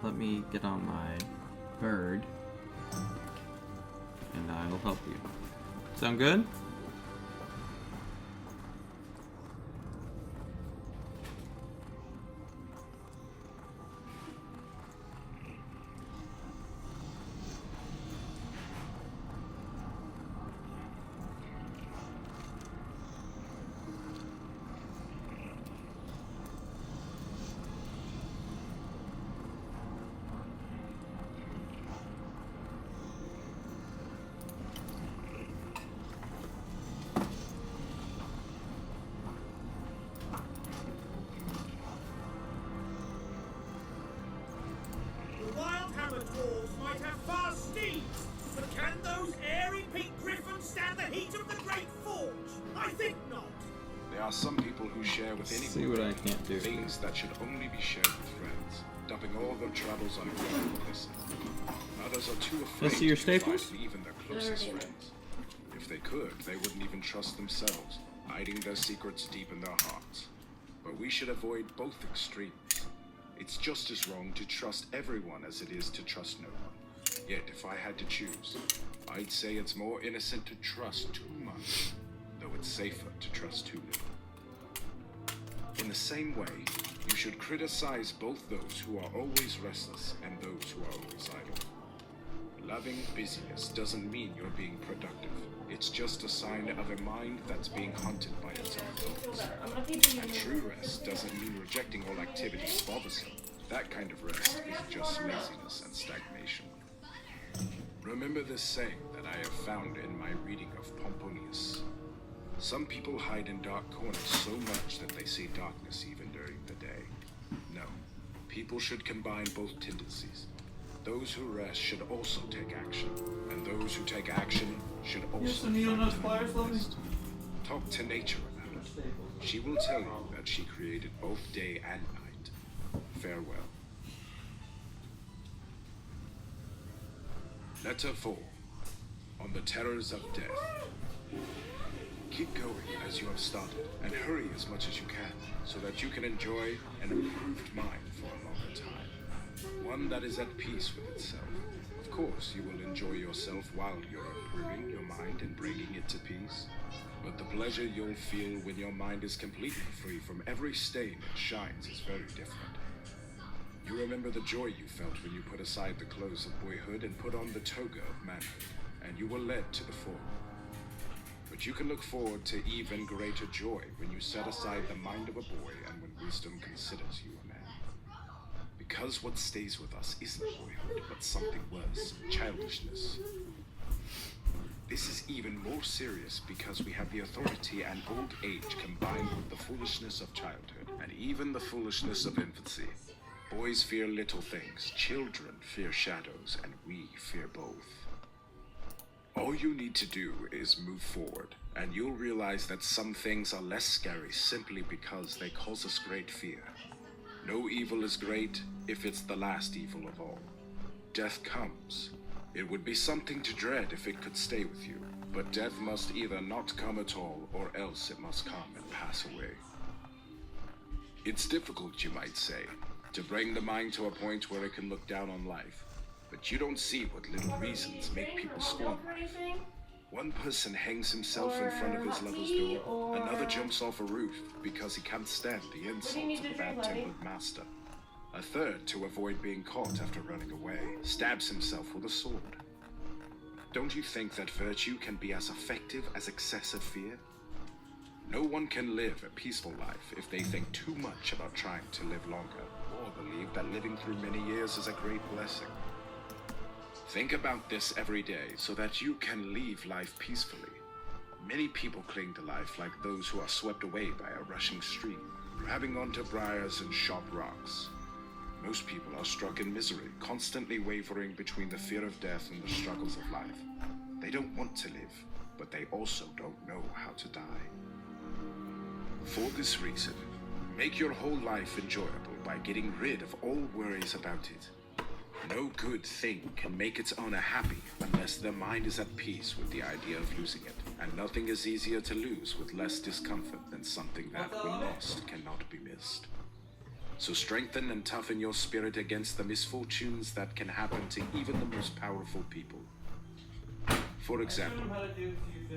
let me get on my bird, and I will help you. Sound good? Dwarves might have fast steeds, but can those airy pink griffins stand the heat of the Great Forge? I think not. There are some people who share with anyone See what I can't do. things that should only be shared with friends, dumping all their troubles on friendliness. Others are too afraid Let's see your to confide staples. in even their closest friends. If they could, they wouldn't even trust themselves, hiding their secrets deep in their hearts. But we should avoid both extremes. It's just as wrong to trust everyone as it is to trust no one. Yet, if I had to choose, I'd say it's more innocent to trust too much, though it's safer to trust too little. In the same way, you should criticize both those who are always restless and those who are always idle. Loving busyness doesn't mean you're being productive. It's just a sign of a mind that's being haunted by its own thoughts. And true rest doesn't mean rejecting all activities bothersome. That kind of rest is just laziness and stagnation. Remember this saying that I have found in my reading of Pomponius. Some people hide in dark corners so much that they see darkness even during the day. No, people should combine both tendencies. Those who rest should also take action, and those who take action should also rest. Talk to nature about it. She will tell you that she created both day and night. Farewell. Letter 4. On the terrors of death. Keep going as you have started, and hurry as much as you can, so that you can enjoy an improved mind for a longer time. One that is at peace with itself. Of course, you will enjoy yourself while you're improving your mind and bringing it to peace. But the pleasure you'll feel when your mind is completely free from every stain that shines is very different. You remember the joy you felt when you put aside the clothes of boyhood and put on the toga of manhood, and you were led to the fore. But you can look forward to even greater joy when you set aside the mind of a boy and when wisdom considers you a man. Because what stays with us isn't boyhood, but something worse, childishness. This is even more serious because we have the authority and old age combined with the foolishness of childhood, and even the foolishness of infancy. Boys fear little things, children fear shadows, and we fear both. All you need to do is move forward, and you'll realize that some things are less scary simply because they cause us great fear. No evil is great if it's the last evil of all. Death comes. It would be something to dread if it could stay with you, but death must either not come at all, or else it must come and pass away. It's difficult, you might say, to bring the mind to a point where it can look down on life, but you don't see what little reasons make people scorn life. One person hangs himself in front of his lover's door, another jumps off a roof because he can't stand the insult of a bad-tempered master. A third, to avoid being caught after running away, stabs himself with a sword. Don't you think that virtue can be as effective as excessive fear? No one can live a peaceful life if they think too much about trying to live longer, or believe that living through many years is a great blessing. Think about this every day so that you can leave life peacefully. Many people cling to life like those who are swept away by a rushing stream, grabbing onto briars and sharp rocks. Most people are struck in misery, constantly wavering between the fear of death and the struggles of life. They don't want to live, but they also don't know how to die. For this reason, make your whole life enjoyable by getting rid of all worries about it. No good thing can make its owner happy unless their mind is at peace with the idea of losing it, and nothing is easier to lose with less discomfort than something that, when lost, cannot be missed. So strengthen and toughen your spirit against the misfortunes that can happen to even the most powerful people. For example,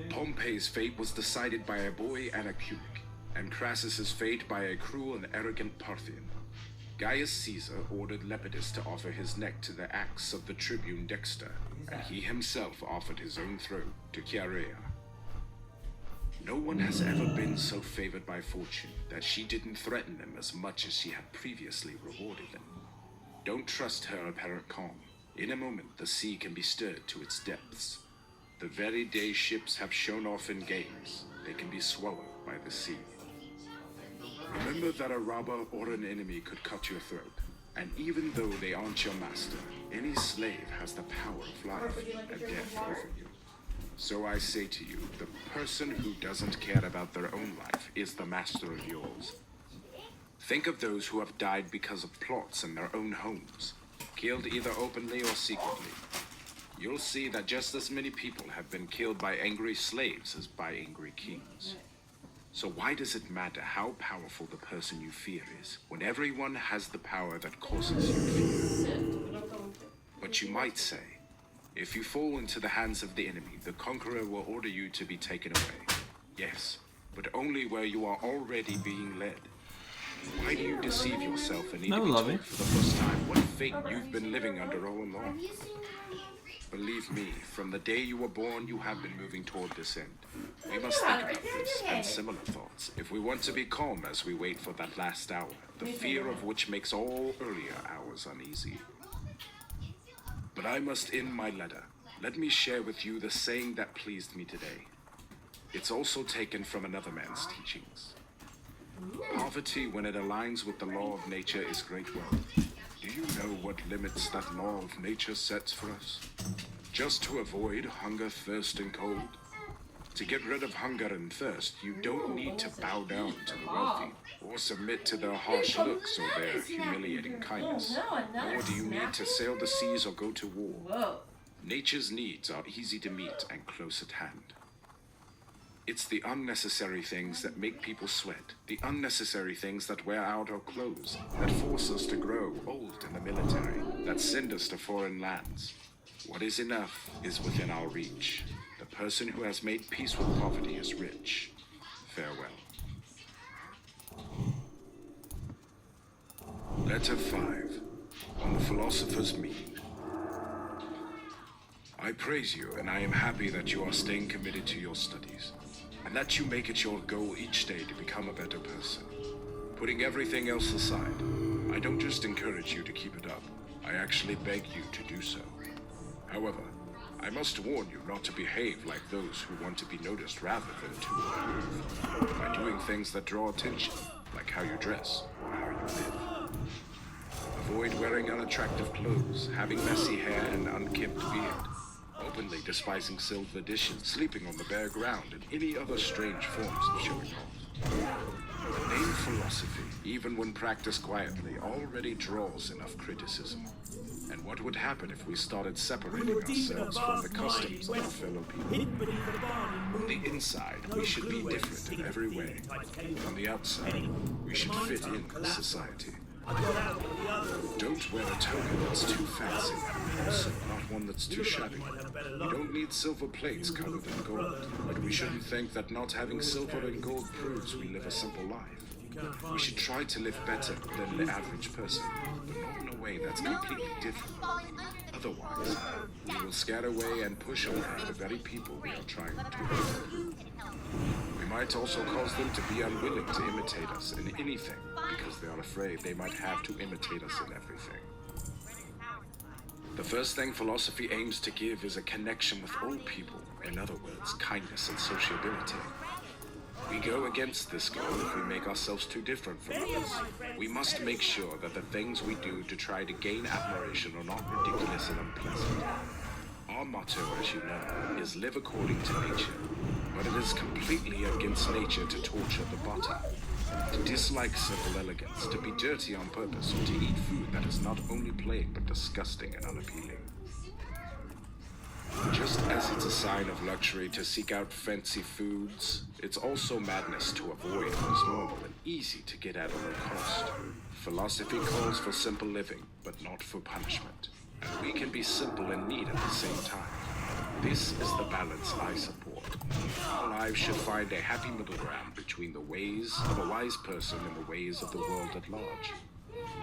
Pompey's fate was decided by a boy and a eunuch, and Crassus's fate by a cruel and arrogant Parthian. Gaius Caesar ordered Lepidus to offer his neck to the axe of the tribune Dexter, and he himself offered his own throat to Chiarea. No one has ever been so favored by fortune that she didn't threaten them as much as she had previously rewarded them. Don't trust her apparent calm. In a moment, the sea can be stirred to its depths. The very day ships have shown off in games, they can be swallowed by the sea. Remember that a robber or an enemy could cut your throat, and even though they aren't your master, any slave has the power of life and death over you. So I say to you, the person who doesn't care about their own life is the master of yours. Think of those who have died because of plots in their own homes, killed either openly or secretly. You'll see that just as many people have been killed by angry slaves as by angry kings. So why does it matter how powerful the person you fear is, when everyone has the power that causes you fear? But you might say, if you fall into the hands of the enemy, the conqueror will order you to be taken away. Yes, but only where you are already being led. Why do you deceive yourself and need to be told for the first time what fate you've been living under all along? Believe me, from the day you were born, you have been moving toward this end. We must think about this and similar thoughts if we want to be calm as we wait for that last hour, the fear of which makes all earlier hours uneasy. But I must end my letter. Let me share with you the saying that pleased me today. It's also taken from another man's teachings. Poverty, when it aligns with the law of nature, is great wealth. Do you know what limits that law of nature sets for us? Just to avoid hunger, thirst, and cold. To get rid of hunger and thirst, you don't need to bow down to the wealthy, or submit to their harsh looks or their humiliating kindness. Nor do you need to sail the seas or go to war. Nature's needs are easy to meet and close at hand. It's the unnecessary things that make people sweat, the unnecessary things that wear out our clothes, that force us to grow old in the military, that send us to foreign lands. What is enough is within our reach. The person who has made peace with poverty is rich. Farewell. Letter 5. On the Philosopher's Mean. I praise you, and I am happy that you are staying committed to your studies, and that you make it your goal each day to become a better person. Putting everything else aside, I don't just encourage you to keep it up, I actually beg you to do so. However, I must warn you not to behave like those who want to be noticed rather than to improve, by doing things that draw attention, like how you dress or how you live. Avoid wearing unattractive clothes, having messy hair and unkempt beard, openly despising silver dishes, sleeping on the bare ground, and any other strange forms of showing off. The name philosophy, even when practiced quietly, already draws enough criticism. And what would happen if we started separating ourselves from the customs of our fellow people? On the inside, we should be different in every way. On the outside, we should fit in society. Don't wear a toga that's too fancy, also not one that's too shabby. We don't need silver plates covered in gold, but we shouldn't think that not having silver and gold proves we live a simple life. We should try to live better than the average person, but not in a way that's completely different. Otherwise, we will scare away and push away the very people we are trying to improve. We might also cause them to be unwilling to imitate us in anything, because they are afraid they might have to imitate us in everything. The first thing philosophy aims to give is a connection with all people, in other words, kindness and sociability. We go against this goal if we make ourselves too different from others. We must make sure that the things we do to try to gain admiration are not ridiculous and unpleasant. Our motto, as you know, is live according to nature, but it is completely against nature to torture the body, to dislike simple elegance, to be dirty on purpose, or to eat food that is not only plain but disgusting and unappealing. Just just as it's a sign of luxury to seek out fancy foods, it's also madness to avoid what is normal and easy to get at all cost. Philosophy calls for simple living, but not for punishment. And we can be simple and neat at the same time. This is the balance I support. Our lives should find a happy middle ground between the ways of a wise person and the ways of the world at large.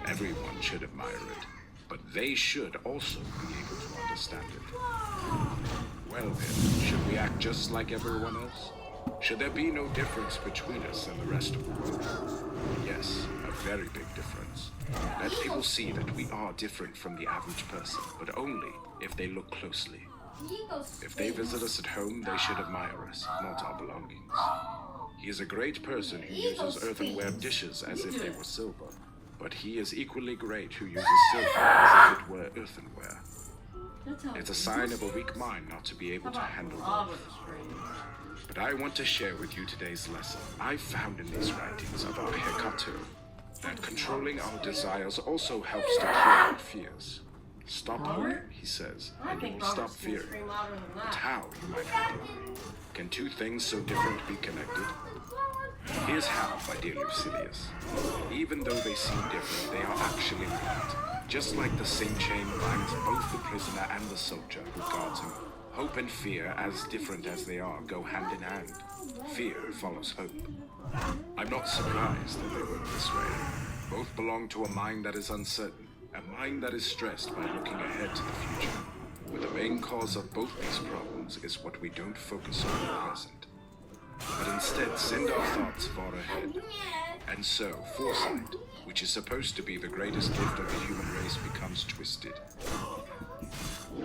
Everyone should admire it, but they should also be able to understand it. Well then, should we act just like everyone else? Should there be no difference between us and the rest of the world? Yes, a very big difference. Let people see that we are different from the average person, but only if they look closely. If they visit us at home, they should admire us, not our belongings. He is a great person who uses earthenware dishes as if they were silver, but he is equally great who uses silver as if it were earthenware. It's a sign of a weak mind not to be able to handle both. But I want to share with you today's lesson. I found in these writings of our Hekato that controlling our desires also helps to cure our fears. Stop hope, he says, and you will stop fearing. But how, you might wonder? Can two things so different be connected? Here's how, my dear Lucilius. Even though they seem different, they are actually linked. Just like the same chain binds both the prisoner and the soldier who guards him. Hope and fear, as different as they are, go hand in hand. Fear follows hope. I'm not surprised that they work this way. Both belong to a mind that is uncertain, a mind that is stressed by looking ahead to the future. But the main cause of both these problems is what we don't focus on in the present, but instead send our thoughts far ahead. And so, foresight, which is supposed to be the greatest gift of the human race, becomes twisted.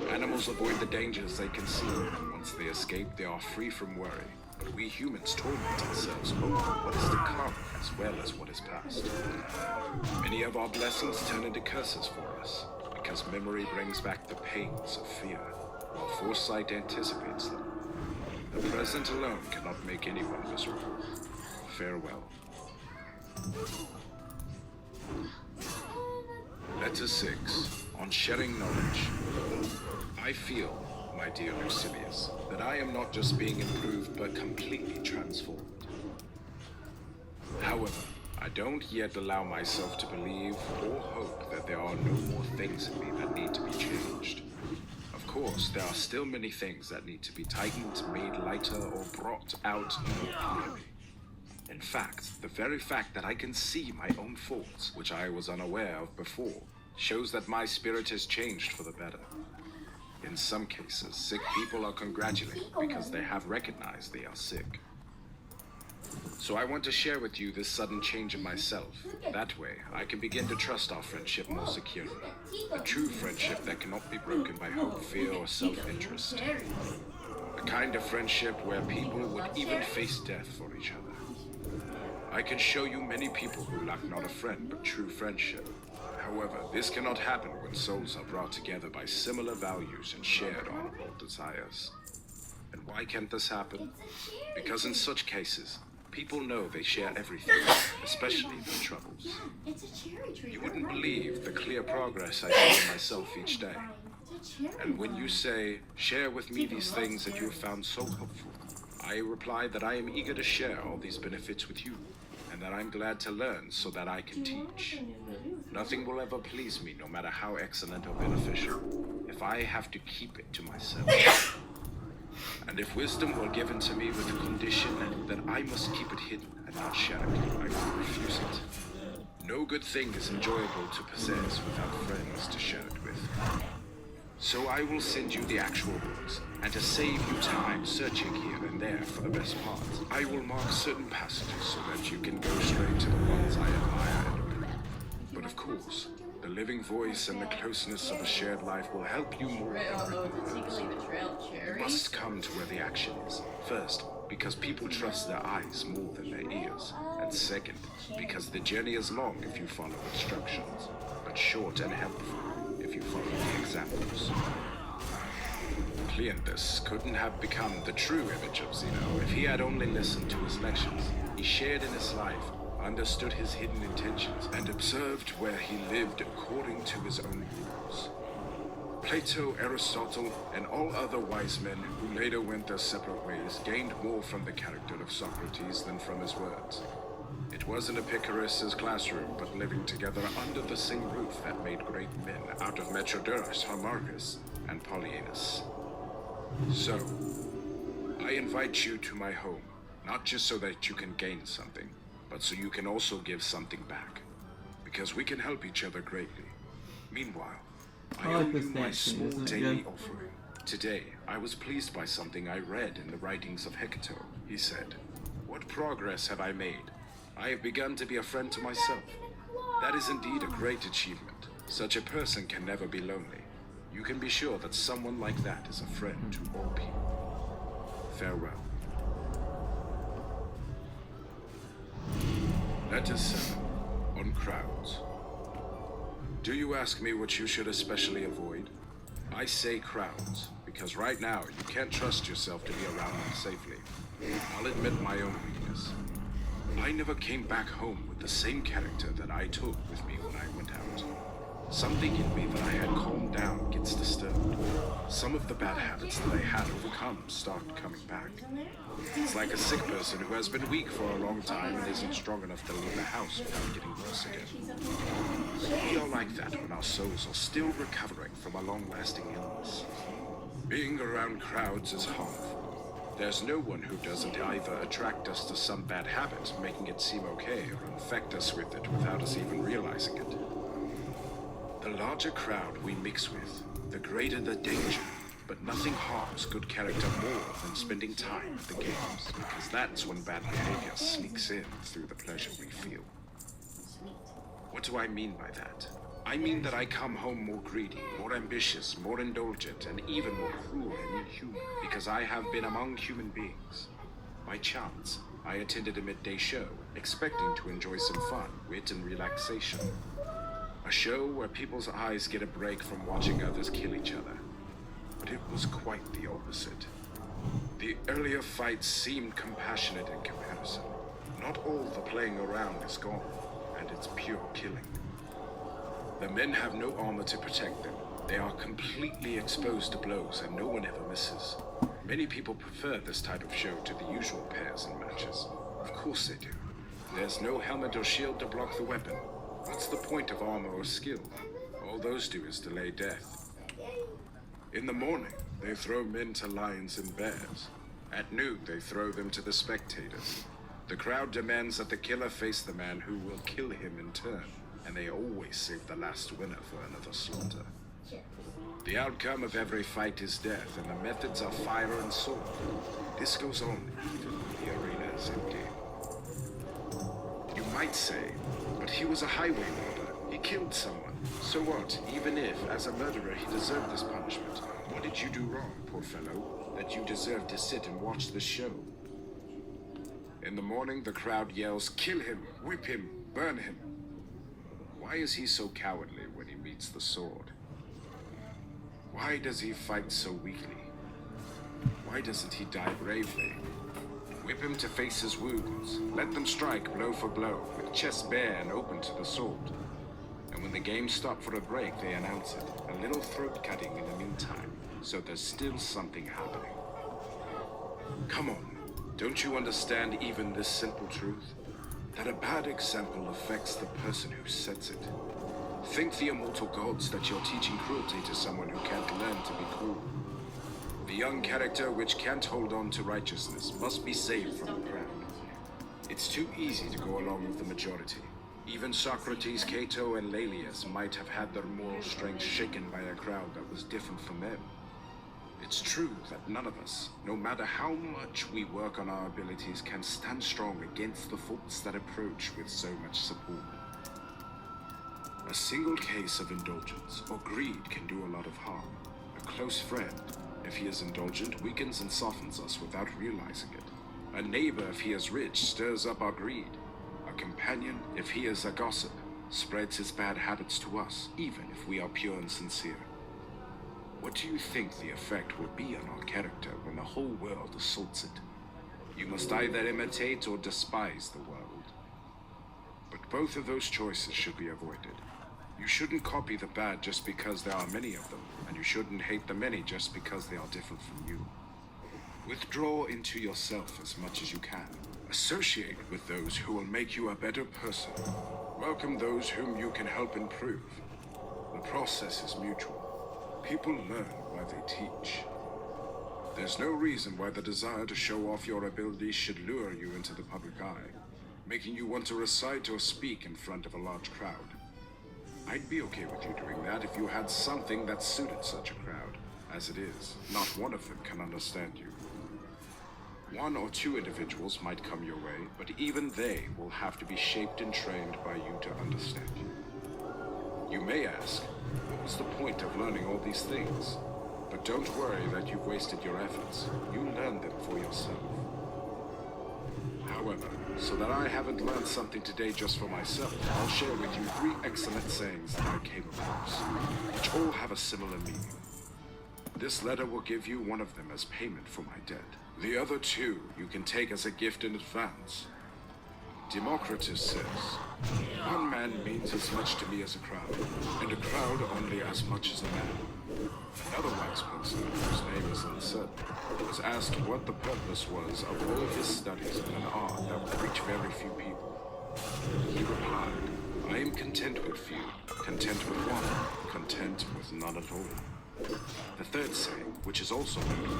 Animals avoid the dangers they can see, and once they escape, they are free from worry. But we humans torment ourselves over what is to come as well as what is past. Many of our blessings turn into curses for us, because memory brings back the pains of fear, while foresight anticipates them. The present alone cannot make anyone miserable. Farewell. Letter 6. On sharing knowledge. I feel, my dear Lucilius, that I am not just being improved, but completely transformed. However, I don't yet allow myself to believe or hope that there are no more things in me that need to be changed. Of course, there are still many things that need to be tightened, made lighter, or brought out more clearly. In fact, the very fact that I can see my own faults, which I was unaware of before, shows that my spirit has changed for the better. In some cases, sick people are congratulated because they have recognized they are sick. So I want to share with you this sudden change in myself. That way, I can begin to trust our friendship more securely. A true friendship that cannot be broken by hope, fear, or self-interest. A kind of friendship where people would even face death for each other. I can show you many people who lack not a friend, but true friendship. However, this cannot happen when souls are brought together by similar values and shared honorable desires. And why can't this happen? Because in such cases, people know they share everything, especially their troubles. You wouldn't believe the clear progress I see in myself each day. And when you say, share with me these things that you have found so helpful, I reply that I am eager to share all these benefits with you, and that I'm glad to learn so that I can teach. Nothing will ever please me, no matter how excellent or beneficial, if I have to keep it to myself. And if wisdom were given to me with the condition that I must keep it hidden and not share it, I would refuse it. No good thing is enjoyable to possess without friends to share it with. So I will send you the actual books, and to save you time searching here and there for the best parts, I will mark certain passages so that you can go straight to the ones I admire and approve. But of course, the living voice and the closeness of a shared life will help you more than written words. You must come to where the action is. First, because people trust their eyes more than their ears. And second, because the journey is long if you follow instructions, but short and helpful if you follow the examples. Cleanthus couldn't have become the true image of Zeno if he had only listened to his lectures. He shared in his life, understood his hidden intentions, and observed where he lived according to his own rules. Plato, Aristotle, and all other wise men who later went their separate ways gained more from the character of Socrates than from his words. It wasn't Epicurus's classroom, but living together under the same roof that made great men out of Metrodorus, Harmarchus, and Polyaenus. So, I invite you to my home, not just so that you can gain something, but so you can also give something back. Because we can help each other greatly. Meanwhile, I owe you my small daily offering. Today, I was pleased by something I read in the writings of Hecato. He said, "What progress have I made? I have begun to be a friend to myself. That is indeed a great achievement. Such a person can never be lonely. You can be sure that someone like that is a friend to all people. Farewell." Letter 7. On crowds. Do you ask me what you should especially avoid? I say crowds, because right now you can't trust yourself to be around them safely. I'll admit my own weakness. I never came back home with the same character that I took with me when I went out. Something in me that I had calmed down gets disturbed. Some of the bad habits that I had overcome start coming back. It's like a sick person who has been weak for a long time and isn't strong enough to leave the house without getting worse again. We are like that when our souls are still recovering from a long-lasting illness. Being around crowds is harmful. There's no one who doesn't either attract us to some bad habit, making it seem okay, or infect us with it without us even realizing it. The larger crowd we mix with, the greater the danger, but nothing harms good character more than spending time at the games, because that's when bad behavior sneaks in through the pleasure we feel. What do I mean by that? I mean that I come home more greedy, more ambitious, more indulgent, and even more cruel and inhuman, because I have been among human beings. By chance, I attended a midday show, expecting to enjoy some fun, wit, and relaxation. A show where people's eyes get a break from watching others kill each other. But it was quite the opposite. The earlier fights seemed compassionate in comparison. Not all the playing around is gone, and it's pure killing. The men have no armor to protect them. They are completely exposed to blows and no one ever misses. Many people prefer this type of show to the usual pairs and matches. Of course they do. There's no helmet or shield to block the weapon. What's the point of armor or skill? All those do is delay death. In the morning, they throw men to lions and bears. At noon, they throw them to the spectators. The crowd demands that the killer face the man who will kill him in turn, and they always save the last winner for another slaughter. The outcome of every fight is death, and the methods are fire and sword. This goes on even when the arena is empty. You might say, but he was a highway murderer. He killed someone. So what, even if, as a murderer, he deserved this punishment? What did you do wrong, poor fellow, that you deserve to sit and watch this show? In the morning, the crowd yells, "Kill him, whip him, burn him." Why is he so cowardly when he meets the sword? Why does he fight so weakly? Why doesn't he die bravely? Whip him to face his wounds. Let them strike blow for blow, with chest bare and open to the sword. And when the game stops for a break, they announce it. A little throat cutting in the meantime, so there's still something happening. Come on, don't you understand even this simple truth? That a bad example affects the person who sets it. Think the immortal gods that you're teaching cruelty to someone who can't learn to be cruel. The young character which can't hold on to righteousness must be saved from the crowd. It's too easy to go along with the majority. Even Socrates, Cato, and Laelius might have had their moral strength shaken by a crowd that was different from them. It's true that none of us, no matter how much we work on our abilities, can stand strong against the faults that approach with so much support. A single case of indulgence or greed can do a lot of harm. A close friend, if he is indulgent, weakens and softens us without realizing it. A neighbor, if he is rich, stirs up our greed. A companion, if he is a gossip, spreads his bad habits to us, even if we are pure and sincere. What do you think the effect will be on our character when the whole world assaults it? You must either imitate or despise the world. But both of those choices should be avoided. You shouldn't copy the bad just because there are many of them, and you shouldn't hate the many just because they are different from you. Withdraw into yourself as much as you can. Associate with those who will make you a better person. Welcome those whom you can help improve. The process is mutual. People learn while they teach. There's no reason why the desire to show off your abilities should lure you into the public eye, making you want to recite or speak in front of a large crowd. I'd be okay with you doing that if you had something that suited such a crowd. As it is, not one of them can understand you. One or two individuals might come your way, but even they will have to be shaped and trained by you to understand you. You may ask, what was the point of learning all these things? But don't worry that you've wasted your efforts. You learn them for yourself. However, so that I haven't learned something today just for myself, I'll share with you 3 excellent sayings that I came across, which all have a similar meaning. This letter will give you one of them as payment for my debt. The other 2 you can take as a gift in advance. Democritus says, one man means as much to me as a crowd, and a crowd only as much as a man. Another wise person, whose name is uncertain, was asked what the purpose was of all of his studies in an art that would reach very few people. He replied, I am content with few, content with one, content with none at all. The third saying, which is also known,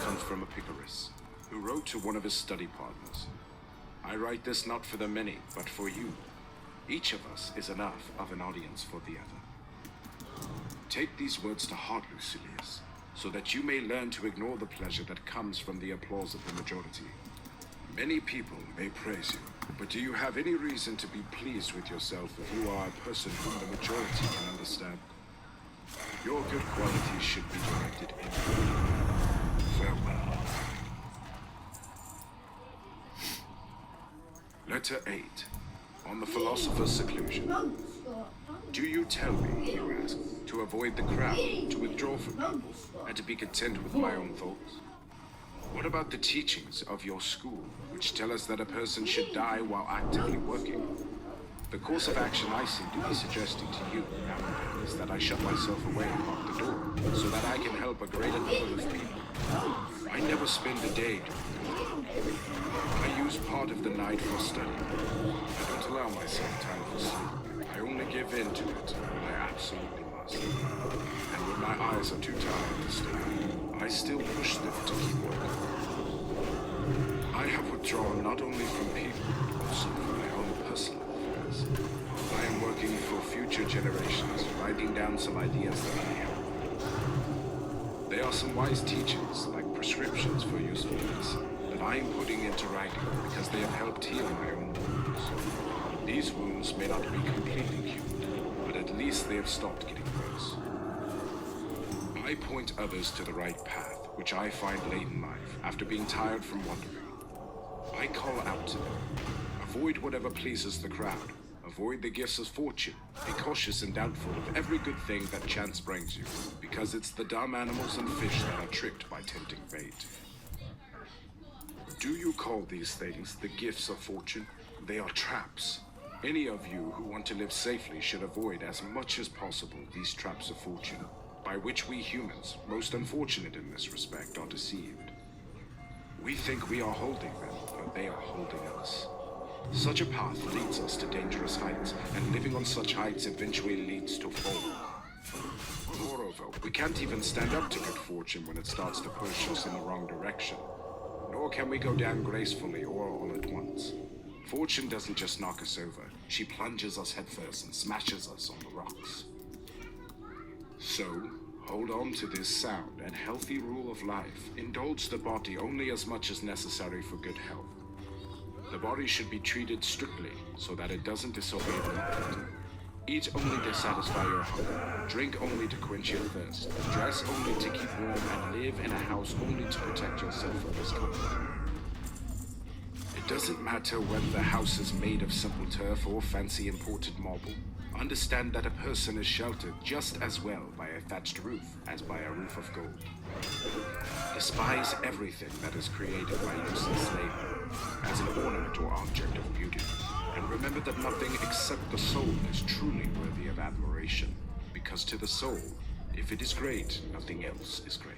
comes from Epicurus, who wrote to one of his study partners, I write this not for the many, but for you. Each of us is enough of an audience for the other. Take these words to heart, Lucilius, so that you may learn to ignore the pleasure that comes from the applause of the majority. Many people may praise you, but do you have any reason to be pleased with yourself if you are a person whom the majority can understand? Your good qualities should be directed inward. Farewell. Letter 8. On the philosopher's seclusion. Do you tell me, you ask, to avoid the crowd, to withdraw from people, and to be content with my own thoughts? What about the teachings of your school, which tell us that a person should die while actively working? The course of action I seem to be suggesting to you now is that I shut myself away and lock the door, so that I can help a greater number of people. I never spend a day doing it. I use part of the night for study. I don't allow myself time for sleep. I only give in to it when I absolutely must. And when my eyes are too tired to stare, I still push them to keep working. I have withdrawn not only from people, but also from my own personal affairs. I am working for future generations, writing down some ideas that I have. There are some wise teachings, like prescriptions for useful medicine, that I am putting into writing because they have helped heal my own wounds. These wounds may not be completely cured, but at least they have stopped getting worse. I point others to the right path, which I find late in life, after being tired from wandering. I call out to them. Avoid whatever pleases the crowd. Avoid the gifts of fortune. Be cautious and doubtful of every good thing that chance brings you, because it's the dumb animals and fish that are tricked by tempting bait. Do you call these things the gifts of fortune? They are traps. Any of you who want to live safely should avoid as much as possible these traps of fortune, by which we humans, most unfortunate in this respect, are deceived. We think we are holding them, but they are holding us. Such a path leads us to dangerous heights, and living on such heights eventually leads to fall. Moreover, we can't even stand up to good fortune when it starts to push us in the wrong direction. Nor can we go down gracefully or all at once. Fortune doesn't just knock us over, she plunges us headfirst and smashes us on the rocks. So, hold on to this sound and healthy rule of life. Indulge the body only as much as necessary for good health. The body should be treated strictly so that it doesn't disobey the mind. Eat only to satisfy your hunger, drink only to quench your thirst, dress only to keep warm, and live in a house only to protect yourself from discomfort. It doesn't matter whether the house is made of simple turf or fancy imported marble. Understand that a person is sheltered just as well by a thatched roof as by a roof of gold. Despise everything that is created by useless labor as an ornament or object of beauty. And remember that nothing except the soul is truly worthy of admiration, because to the soul, if it is great, nothing else is great.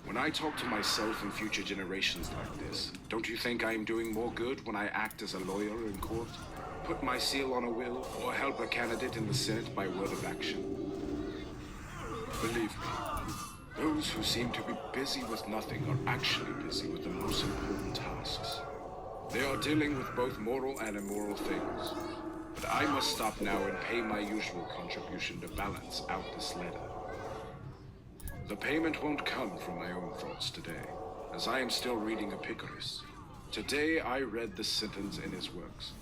When I talk to myself and future generations like this, don't you think I am doing more good when I act as a lawyer in court, put my seal on a will, or help a candidate in the Senate by word of action? Believe me, those who seem to be busy with nothing are actually busy with the most important tasks. They are dealing with both moral and immoral things. But I must stop now and pay my usual contribution to balance out this letter. The payment won't come from my own thoughts today, as I am still reading Epicurus. Today I read this sentence in his works.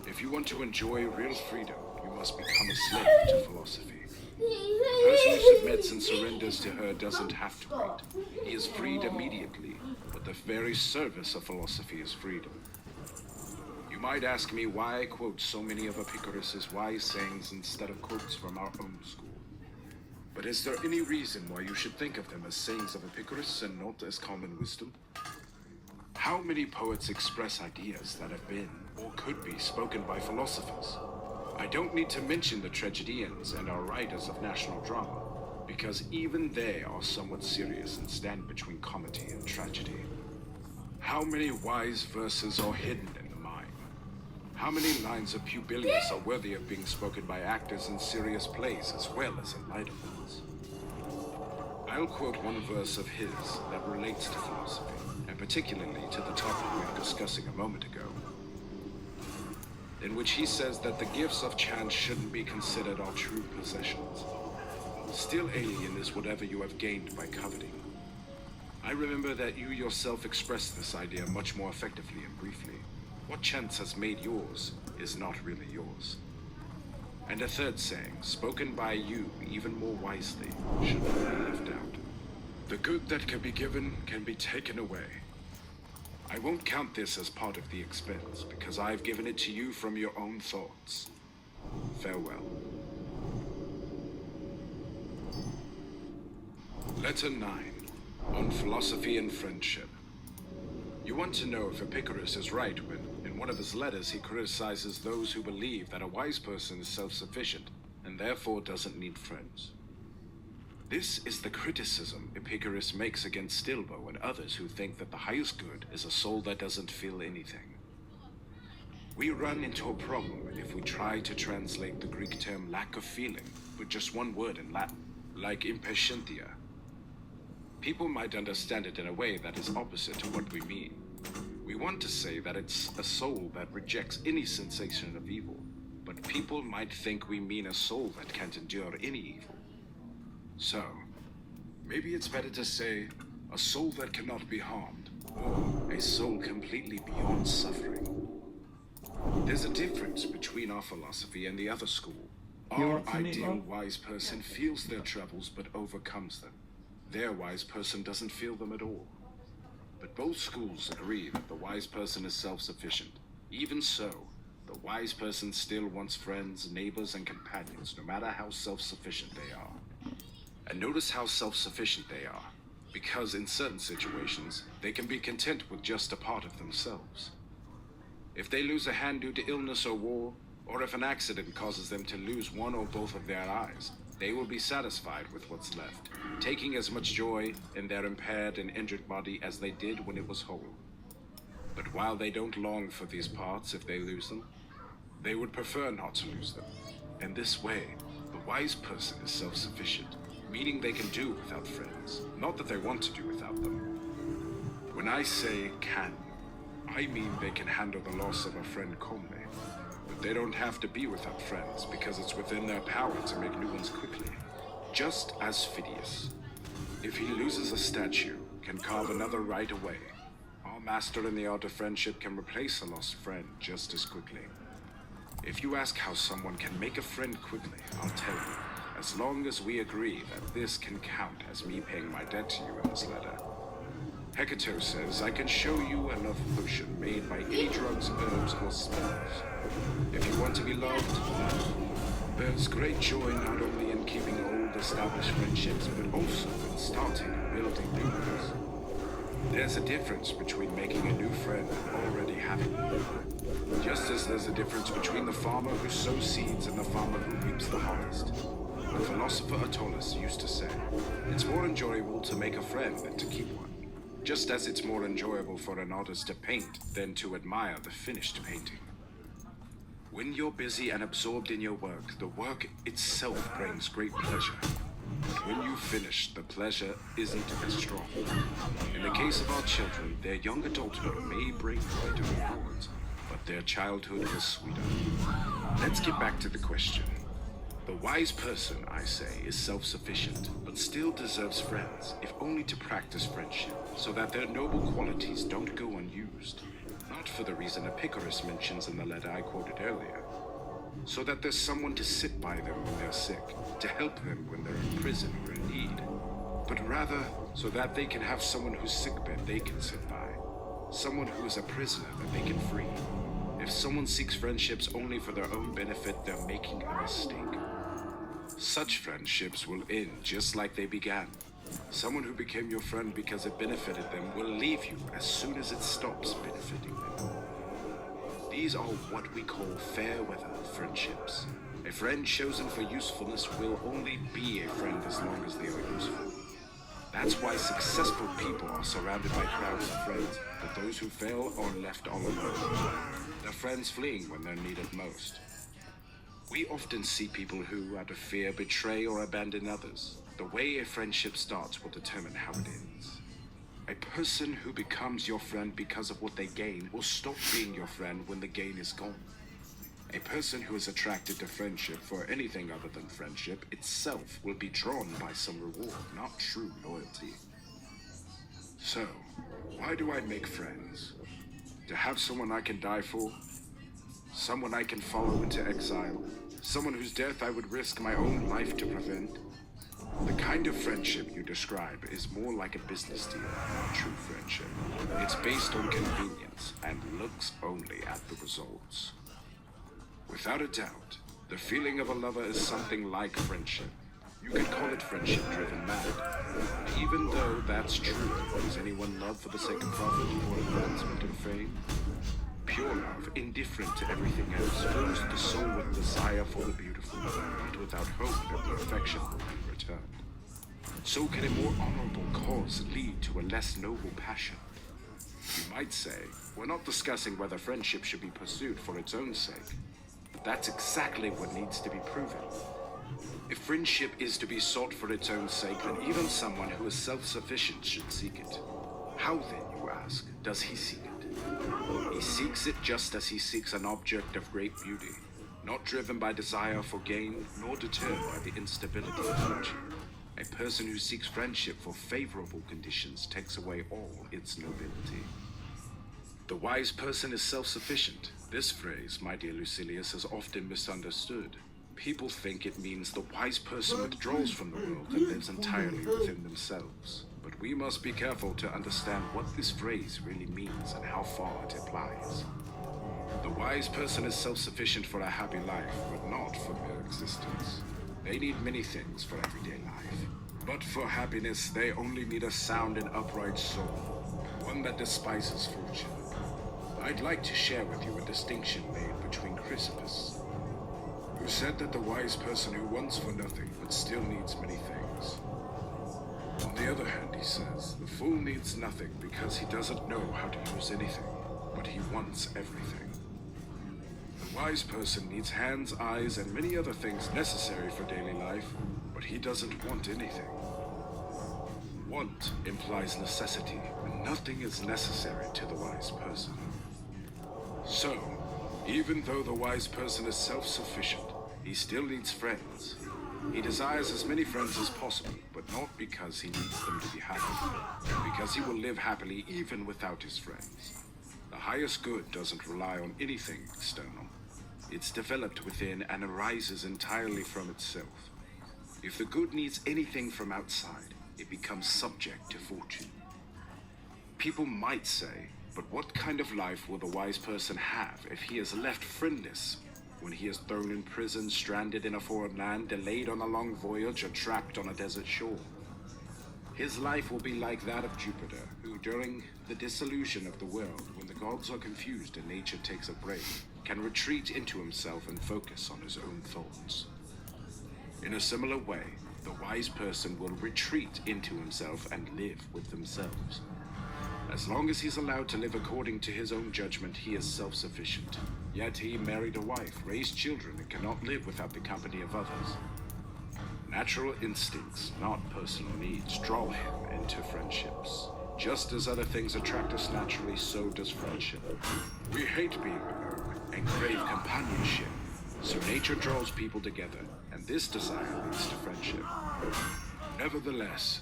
If you want to enjoy real freedom, you must become a slave to philosophy. The person who submits and surrenders to her doesn't have to wait. He is freed immediately, but the very service of philosophy is freedom. You might ask me why I quote so many of Epicurus's wise sayings instead of quotes from our own school. But is there any reason why you should think of them as sayings of Epicurus and not as common wisdom? How many poets express ideas that have been, or could be, spoken by philosophers? I don't need to mention the tragedians and our writers of national drama, because even they are somewhat serious and stand between comedy and tragedy. How many wise verses are hidden in the mind? How many lines of Publius are worthy of being spoken by actors in serious plays as well as in lighter ones? I'll quote one verse of his that relates to philosophy, and particularly to the topic we were discussing a moment ago, in which he says that the gifts of chance shouldn't be considered our true possessions. Still alien is whatever you have gained by coveting. I remember that you yourself expressed this idea much more effectively and briefly. What chance has made yours is not really yours. And a third saying, spoken by you even more wisely, should not be left out. The good that can be given can be taken away. I won't count this as part of the expense, because I've given it to you from your own thoughts. Farewell. Letter 9, on philosophy and friendship. You want to know if Epicurus is right when, in one of his letters, he criticizes those who believe that a wise person is self-sufficient and therefore doesn't need friends. This is the criticism Epicurus makes against Stilbo and others who think that the highest good is a soul that doesn't feel anything. We run into a problem if we try to translate the Greek term lack of feeling with just one word in Latin, like impatientia. People might understand it in a way that is opposite to what we mean. We want to say that it's a soul that rejects any sensation of evil, but people might think we mean a soul that can't endure any evil. So, maybe it's better to say a soul that cannot be harmed, or a soul completely beyond suffering. There's a difference between our philosophy and the other school. Our ideal wise person feels their troubles but overcomes them. Their wise person doesn't feel them at all. But both schools agree that the wise person is self-sufficient. Even so, the wise person still wants friends, neighbors, and companions, no matter how self-sufficient they are. And notice how self-sufficient they are, because in certain situations, they can be content with just a part of themselves. If they lose a hand due to illness or war, or if an accident causes them to lose one or both of their eyes, they will be satisfied with what's left, taking as much joy in their impaired and injured body as they did when it was whole. But while they don't long for these parts if they lose them, they would prefer not to lose them. In this way, the wise person is self-sufficient, meaning they can do without friends, not that they want to do without them. When I say can, I mean they can handle the loss of a friend calmly. But they don't have to be without friends because it's within their power to make new ones quickly. Just as Phidias, if he loses a statue, can carve another right away. Our master in the art of friendship can replace a lost friend just as quickly. If you ask how someone can make a friend quickly, I'll tell you, as long as we agree that this can count as me paying my debt to you in this letter. Hecato says I can show you a love potion made by any drugs, herbs, or spells. If you want to be loved, there's great joy not only in keeping old established friendships, but also in starting and building new ones. There's a difference between making a new friend and already having one. Just as there's a difference between the farmer who sows seeds and the farmer who reaps the harvest. The philosopher Autolus used to say, it's more enjoyable to make a friend than to keep one. Just as it's more enjoyable for an artist to paint than to admire the finished painting. When you're busy and absorbed in your work, the work itself brings great pleasure. When you finish, the pleasure isn't as strong. In the case of our children, their young adulthood may bring greater rewards, but their childhood was sweeter. Let's get back to the question. The wise person, I say, is self-sufficient, but still deserves friends, if only to practice friendship, so that their noble qualities don't go unused. Not for the reason Epicurus mentions in the letter I quoted earlier. So that there's someone to sit by them when they're sick, to help them when they're in prison or in need. But rather, so that they can have someone whose sickbed they can sit by. Someone who is a prisoner that they can free. If someone seeks friendships only for their own benefit, they're making a mistake. Such friendships will end just like they began. Someone who became your friend because it benefited them will leave you as soon as it stops benefiting them. These are what we call fair weather friendships. A friend chosen for usefulness will only be a friend as long as they are useful. That's why successful people are surrounded by crowds of friends, but those who fail are left all alone. Their friends fleeing when they're needed most. We often see people who, out of fear, betray or abandon others. The way a friendship starts will determine how it ends. A person who becomes your friend because of what they gain will stop being your friend when the gain is gone. A person who is attracted to friendship for anything other than friendship itself will be drawn by some reward, not true loyalty. So, why do I make friends? To have someone I can die for? Someone I can follow into exile? Someone whose death I would risk my own life to prevent? The kind of friendship you describe is more like a business deal than a true friendship. It's based on convenience and looks only at the results. Without a doubt, the feeling of a lover is something like friendship. You could call it friendship-driven mad. Even though that's true, does anyone love for the sake of profit or advancement and fame? Pure love, indifferent to everything else, fills the soul with desire for the beautiful, but without hope that perfection will be returned. So can a more honorable cause lead to a less noble passion? You might say, we're not discussing whether friendship should be pursued for its own sake. But that's exactly what needs to be proven. If friendship is to be sought for its own sake, then even someone who is self-sufficient should seek it. How then, you ask, does he seek it? He seeks it just as he seeks an object of great beauty, not driven by desire for gain, nor deterred by the instability of fortune. A person who seeks friendship for favorable conditions takes away all its nobility. The wise person is self-sufficient. This phrase, my dear Lucilius, is often misunderstood. People think it means the wise person withdraws from the world and lives entirely within themselves. But we must be careful to understand what this phrase really means and how far it applies. The wise person is self-sufficient for a happy life, but not for mere existence. They need many things for everyday life. But for happiness, they only need a sound and upright soul, one that despises fortune. I'd like to share with you a distinction made between Chrysippus, who said that the wise person who wants for nothing but still needs many things. On the other hand, he says, the fool needs nothing because he doesn't know how to use anything, but he wants everything. The wise person needs hands, eyes, and many other things necessary for daily life, but he doesn't want anything. Want implies necessity, and nothing is necessary to the wise person. So, even though the wise person is self-sufficient, he still needs friends. He desires as many friends as possible, but not because he needs them to be happy, but because he will live happily even without his friends. The highest good doesn't rely on anything external. It's developed within and arises entirely from itself. If the good needs anything from outside, it becomes subject to fortune. People might say, but what kind of life will the wise person have if he is left friendless, when he is thrown in prison, stranded in a foreign land, delayed on a long voyage, or trapped on a desert shore? His life will be like that of Jupiter, who during the dissolution of the world, when the gods are confused and nature takes a break, can retreat into himself and focus on his own thoughts. In a similar way, the wise person will retreat into himself and live with themselves. As long as he's allowed to live according to his own judgment, he is self-sufficient. Yet he married a wife, raised children, and cannot live without the company of others. Natural instincts, not personal needs, draw him into friendships. Just as other things attract us naturally, so does friendship. We hate being alone and crave companionship, so nature draws people together, and this desire leads to friendship. Nevertheless,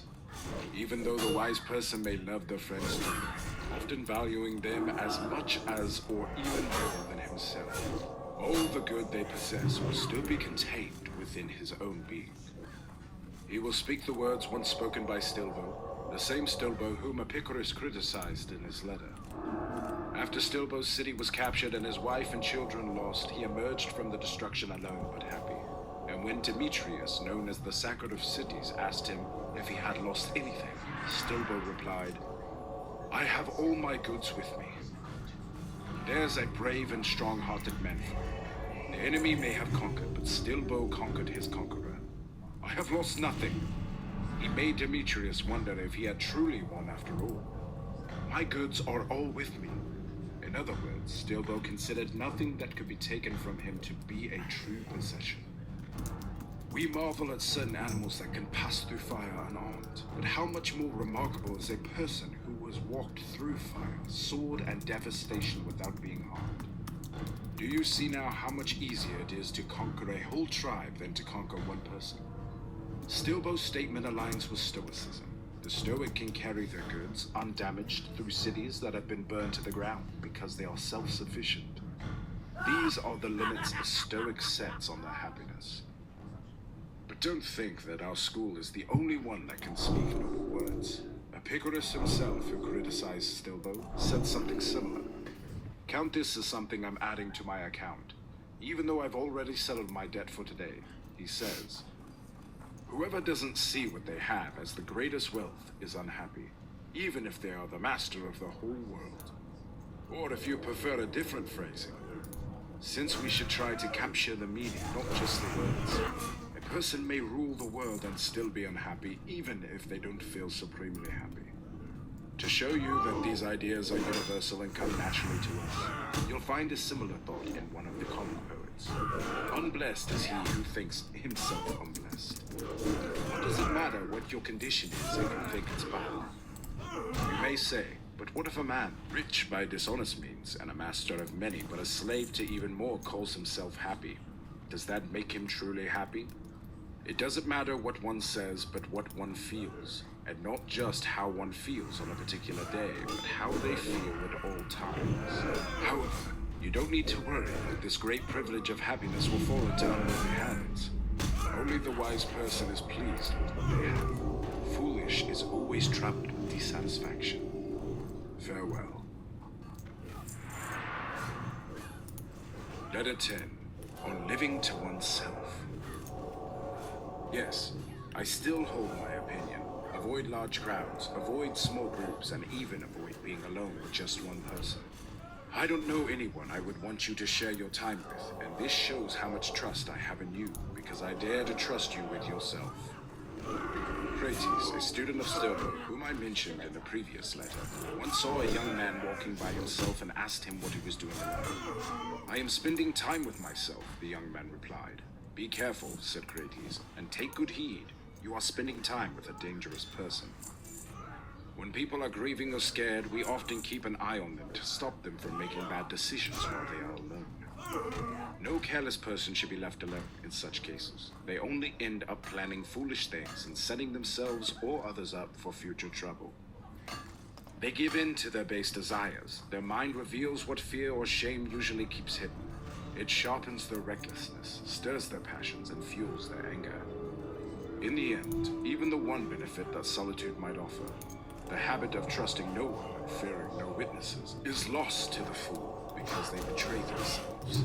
even though the wise person may love their friends dearly, often valuing them as much as or even more than himself, all the good they possess will still be contained within his own being. He will speak the words once spoken by Stilbo, the same Stilbo whom Epicurus criticized in his letter. After Stilbo's city was captured and his wife and children lost, he emerged from the destruction alone but happy. And when Demetrius, known as the Sacred of Cities, asked him if he had lost anything, Stilbo replied, "I have all my goods with me." There's a brave and strong-hearted man. The enemy may have conquered, but Stilbo conquered his conqueror. I have lost nothing. He made Demetrius wonder if he had truly won after all. My goods are all with me. In other words, Stilbo considered nothing that could be taken from him to be a true possession. We marvel at certain animals that can pass through fire unarmed, but how much more remarkable is a person who has walked through fire, sword, and devastation without being harmed? Do you see now how much easier it is to conquer a whole tribe than to conquer one person? Stilbo's statement aligns with Stoicism. The Stoic can carry their goods undamaged through cities that have been burned to the ground because they are self-sufficient. These are the limits the Stoic sets on their happiness. But don't think that our school is the only one that can speak noble words. Epicurus himself, who criticized Stilbo, said something similar. Count this as something I'm adding to my account. Even though I've already settled my debt for today, he says, whoever doesn't see what they have as the greatest wealth is unhappy, even if they are the master of the whole world. Or if you prefer a different phrasing, since we should try to capture the meaning, not just the words, a person may rule the world and still be unhappy, even if they don't feel supremely happy. To show you that these ideas are universal and come naturally to us, you'll find a similar thought in one of the common poets. Unblessed is he who thinks himself unblessed. What does it matter what your condition is if you think it's bad? You may say, but what if a man, rich by dishonest means and a master of many, but a slave to even more, calls himself happy? Does that make him truly happy? It doesn't matter what one says, but what one feels. And not just how one feels on a particular day, but how they feel at all times. However, you don't need to worry that this great privilege of happiness will fall into unworthy hands. Only the wise person is pleased with what they have. Foolish is always troubled with dissatisfaction. Farewell. Letter 10. On living to oneself. Yes, I still hold my opinion. Avoid large crowds, avoid small groups, and even avoid being alone with just one person. I don't know anyone I would want you to share your time with, and this shows how much trust I have in you, because I dare to trust you with yourself. Crates, a student of Stilbo, whom I mentioned in the previous letter, once saw a young man walking by himself and asked him what he was doing alone. I am spending time with myself, the young man replied. Be careful, said Crates, and take good heed. You are spending time with a dangerous person. When people are grieving or scared, we often keep an eye on them to stop them from making bad decisions while they are alone. No careless person should be left alone in such cases. They only end up planning foolish things and setting themselves or others up for future trouble. They give in to their base desires. Their mind reveals what fear or shame usually keeps hidden. It sharpens their recklessness, stirs their passions, and fuels their anger. In the end, even the one benefit that solitude might offer, the habit of trusting no one and fearing no witnesses, is lost to the fool because they betray themselves.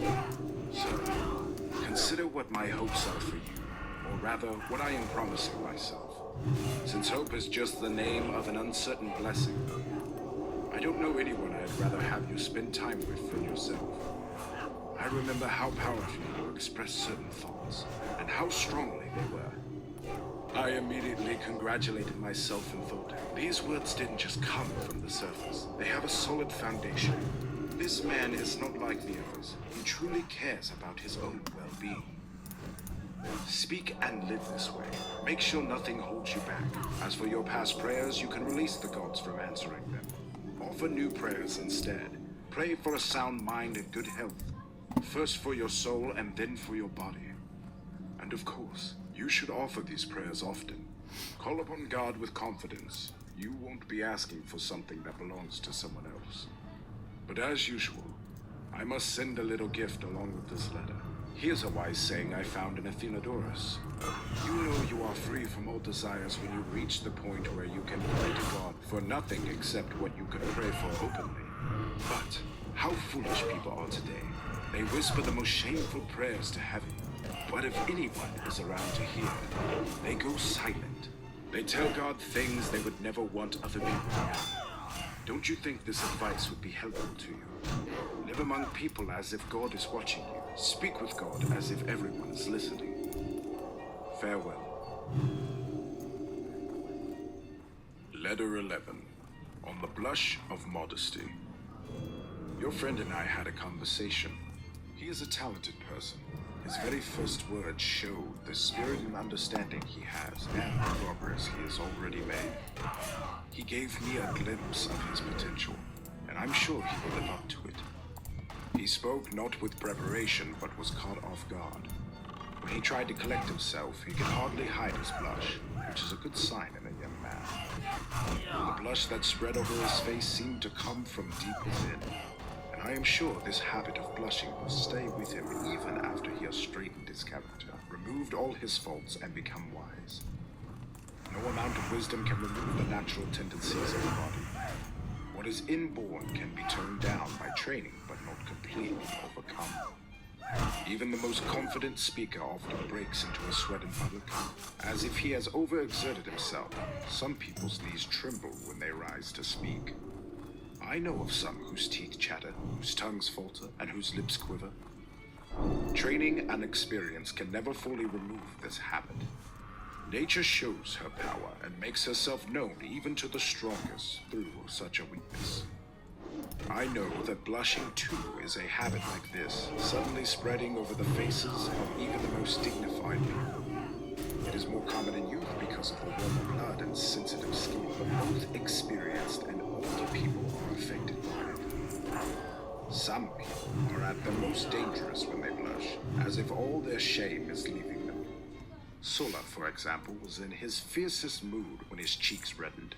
So, consider what my hopes are for you, or rather, what I am promising myself. Since hope is just the name of an uncertain blessing, I don't know anyone I'd rather have you spend time with than yourself. I remember how powerfully you expressed certain thoughts, and how strongly they were. I immediately congratulated myself and thought, these words didn't just come from the surface. They have a solid foundation. This man is not like the others. He truly cares about his own well-being. Speak and live this way. Make sure nothing holds you back. As for your past prayers, you can release the gods from answering them. Offer new prayers instead. Pray for a sound mind and good health. First for your soul and then for your body. And of course, you should offer these prayers often. Call upon God with confidence. You won't be asking for something that belongs to someone else. But as usual, I must send a little gift along with this letter. Here's a wise saying I found in Athenodorus. You know you are free from all desires when you reach the point where you can pray to God for nothing except what you could pray for openly. But how foolish people are today. They whisper the most shameful prayers to heaven. But if anyone is around to hear, they go silent. They tell God things they would never want other people to hear. Don't you think this advice would be helpful to you? Live among people as if God is watching you. Speak with God as if everyone is listening. Farewell. Letter 11. On the blush of modesty. Your friend and I had a conversation. He is a talented person. His very first words showed the spirit and understanding he has and the progress he has already made. He gave me a glimpse of his potential, and I'm sure he will live up to it. He spoke not with preparation, but was caught off guard. When he tried to collect himself, he could hardly hide his blush, which is a good sign in a young man. The blush that spread over his face seemed to come from deep within, and I am sure this habit of blushing will stay with him even after he has straightened his character, removed all his faults, and become wise. No amount of wisdom can remove the natural tendencies of the body. What is inborn can be toned down by training, but not completely overcome. Even the most confident speaker often breaks into a sweat in public, as if he has overexerted himself. Some people's knees tremble when they rise to speak. I know of some whose teeth chatter, whose tongues falter, and whose lips quiver. Training and experience can never fully remove this habit. Nature shows her power and makes herself known even to the strongest through such a weakness. I know that blushing too is a habit like this, suddenly spreading over the faces of even the most dignified people. It is more common in youth because of the warm blood and sensitive skin, but both experienced and older people are affected by it. Some people are at their most dangerous when they blush, as if all their shame is leaving them. Sulla, for example, was in his fiercest mood when his cheeks reddened.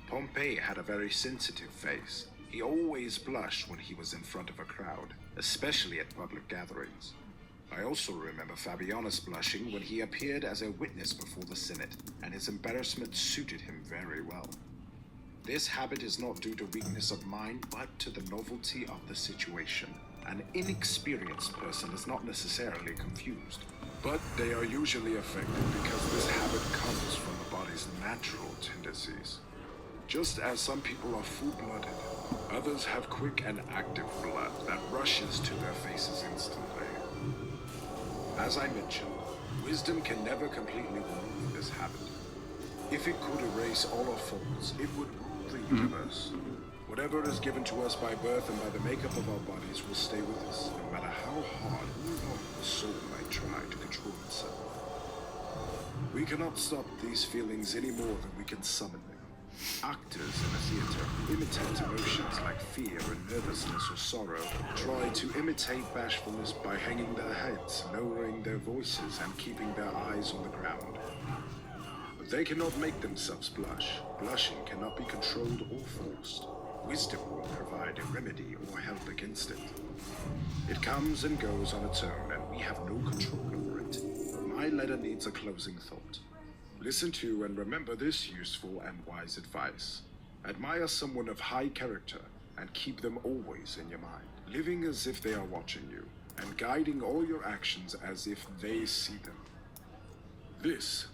Pompey had a very sensitive face. He always blushed when he was in front of a crowd, especially at public gatherings. I also remember Fabianus blushing when he appeared as a witness before the Senate, and his embarrassment suited him very well. This habit is not due to weakness of mind, but to the novelty of the situation. An inexperienced person is not necessarily confused, but they are usually affected because this habit comes from the body's natural tendencies. Just as some people are full-blooded, others have quick and active blood that rushes to their faces instantly. As I mentioned, wisdom can never completely remove this habit. If it could erase all our faults, it would rule the universe. Whatever is given to us by birth and by the makeup of our bodies will stay with us, no matter how hard or long the soul might try to control itself. We cannot stop these feelings any more than we can summon them. Actors in a theater who imitate emotions like fear and nervousness or sorrow try to imitate bashfulness by hanging their heads, lowering their voices, and keeping their eyes on the ground. But they cannot make themselves blush. Blushing cannot be controlled or forced. Wisdom will provide a remedy or help against it. It comes and goes on its own, and we have no control over it. My letter needs a closing thought. Listen to and remember this useful and wise advice. Admire someone of high character and keep them always in your mind, living as if they are watching you, and guiding all your actions as if they see them. This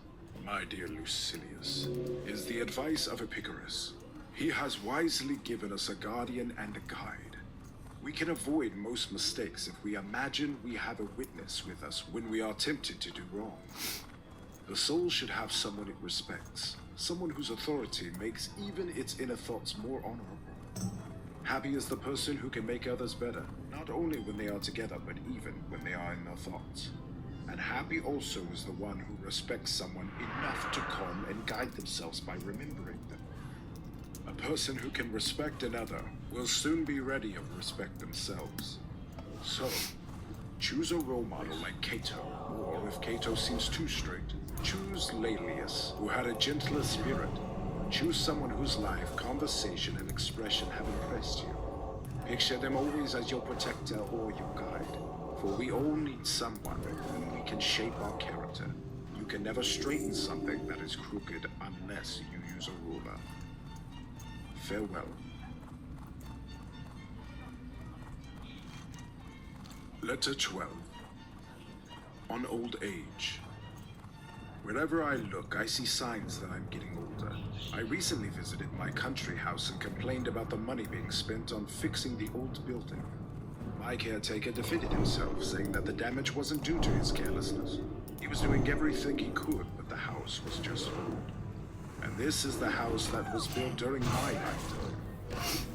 My dear Lucilius, is the advice of Epicurus. He has wisely given us a guardian and a guide. We can avoid most mistakes if we imagine we have a witness with us when we are tempted to do wrong. The soul should have someone it respects, someone whose authority makes even its inner thoughts more honorable. Happy is the person who can make others better, not only when they are together, but even when they are in their thoughts. And happy also is the one who respects someone enough to calm and guide themselves by remembering them. A person who can respect another will soon be ready of respect themselves. So, choose a role model like Cato, or if Cato seems too strict, choose Laelius, who had a gentler spirit. Choose someone whose life, conversation, and expression have impressed you. Picture them always as your protector or your guide, for we all need someone whom we can shape our character. You can never straighten something that is crooked unless you use a ruler. Farewell. Letter 12. On old age. Wherever I look, I see signs that I'm getting older. I recently visited my country house and complained about the money being spent on fixing the old building. My caretaker defended himself, saying that the damage wasn't due to his carelessness. He was doing everything he could, but the house was just old. And this is the house that was built during my lifetime.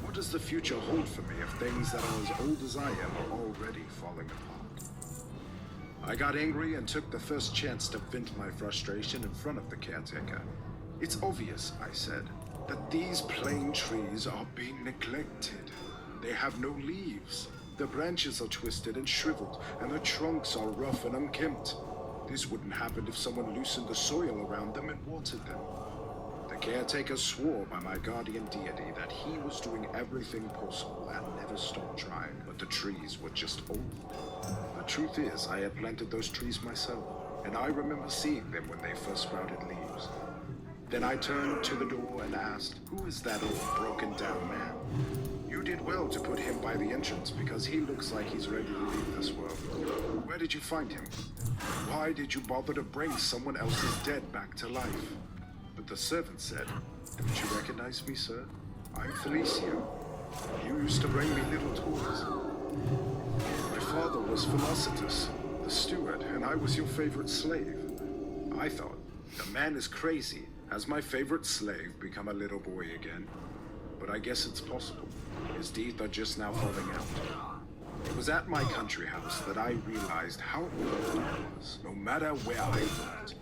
What does the future hold for me if things that are as old as I am are already falling apart? I got angry and took the first chance to vent my frustration in front of the caretaker. It's obvious, I said, that these plane trees are being neglected. They have no leaves. The branches are twisted and shriveled, and the trunks are rough and unkempt. This wouldn't happen if someone loosened the soil around them and watered them. The caretaker swore by my guardian deity that he was doing everything possible and never stopped trying, but the trees were just old. The truth is, I had planted those trees myself, and I remember seeing them when they first sprouted leaves. Then I turned to the door and asked, "Who is that old broken-down man? You did well to put him by the entrance because he looks like he's ready to leave this world. Where did you find him? Why did you bother to bring someone else's dead back to life?" But the servant said, "Don't you recognize me, sir? I'm Felicio. You used to bring me little toys. My father was Philocitus, the steward, and I was your favorite slave." I thought, the man is crazy. Has my favorite slave become a little boy again? But I guess it's possible. His teeth are just now falling out. It was at my country house that I realized how old I was, no matter where I looked.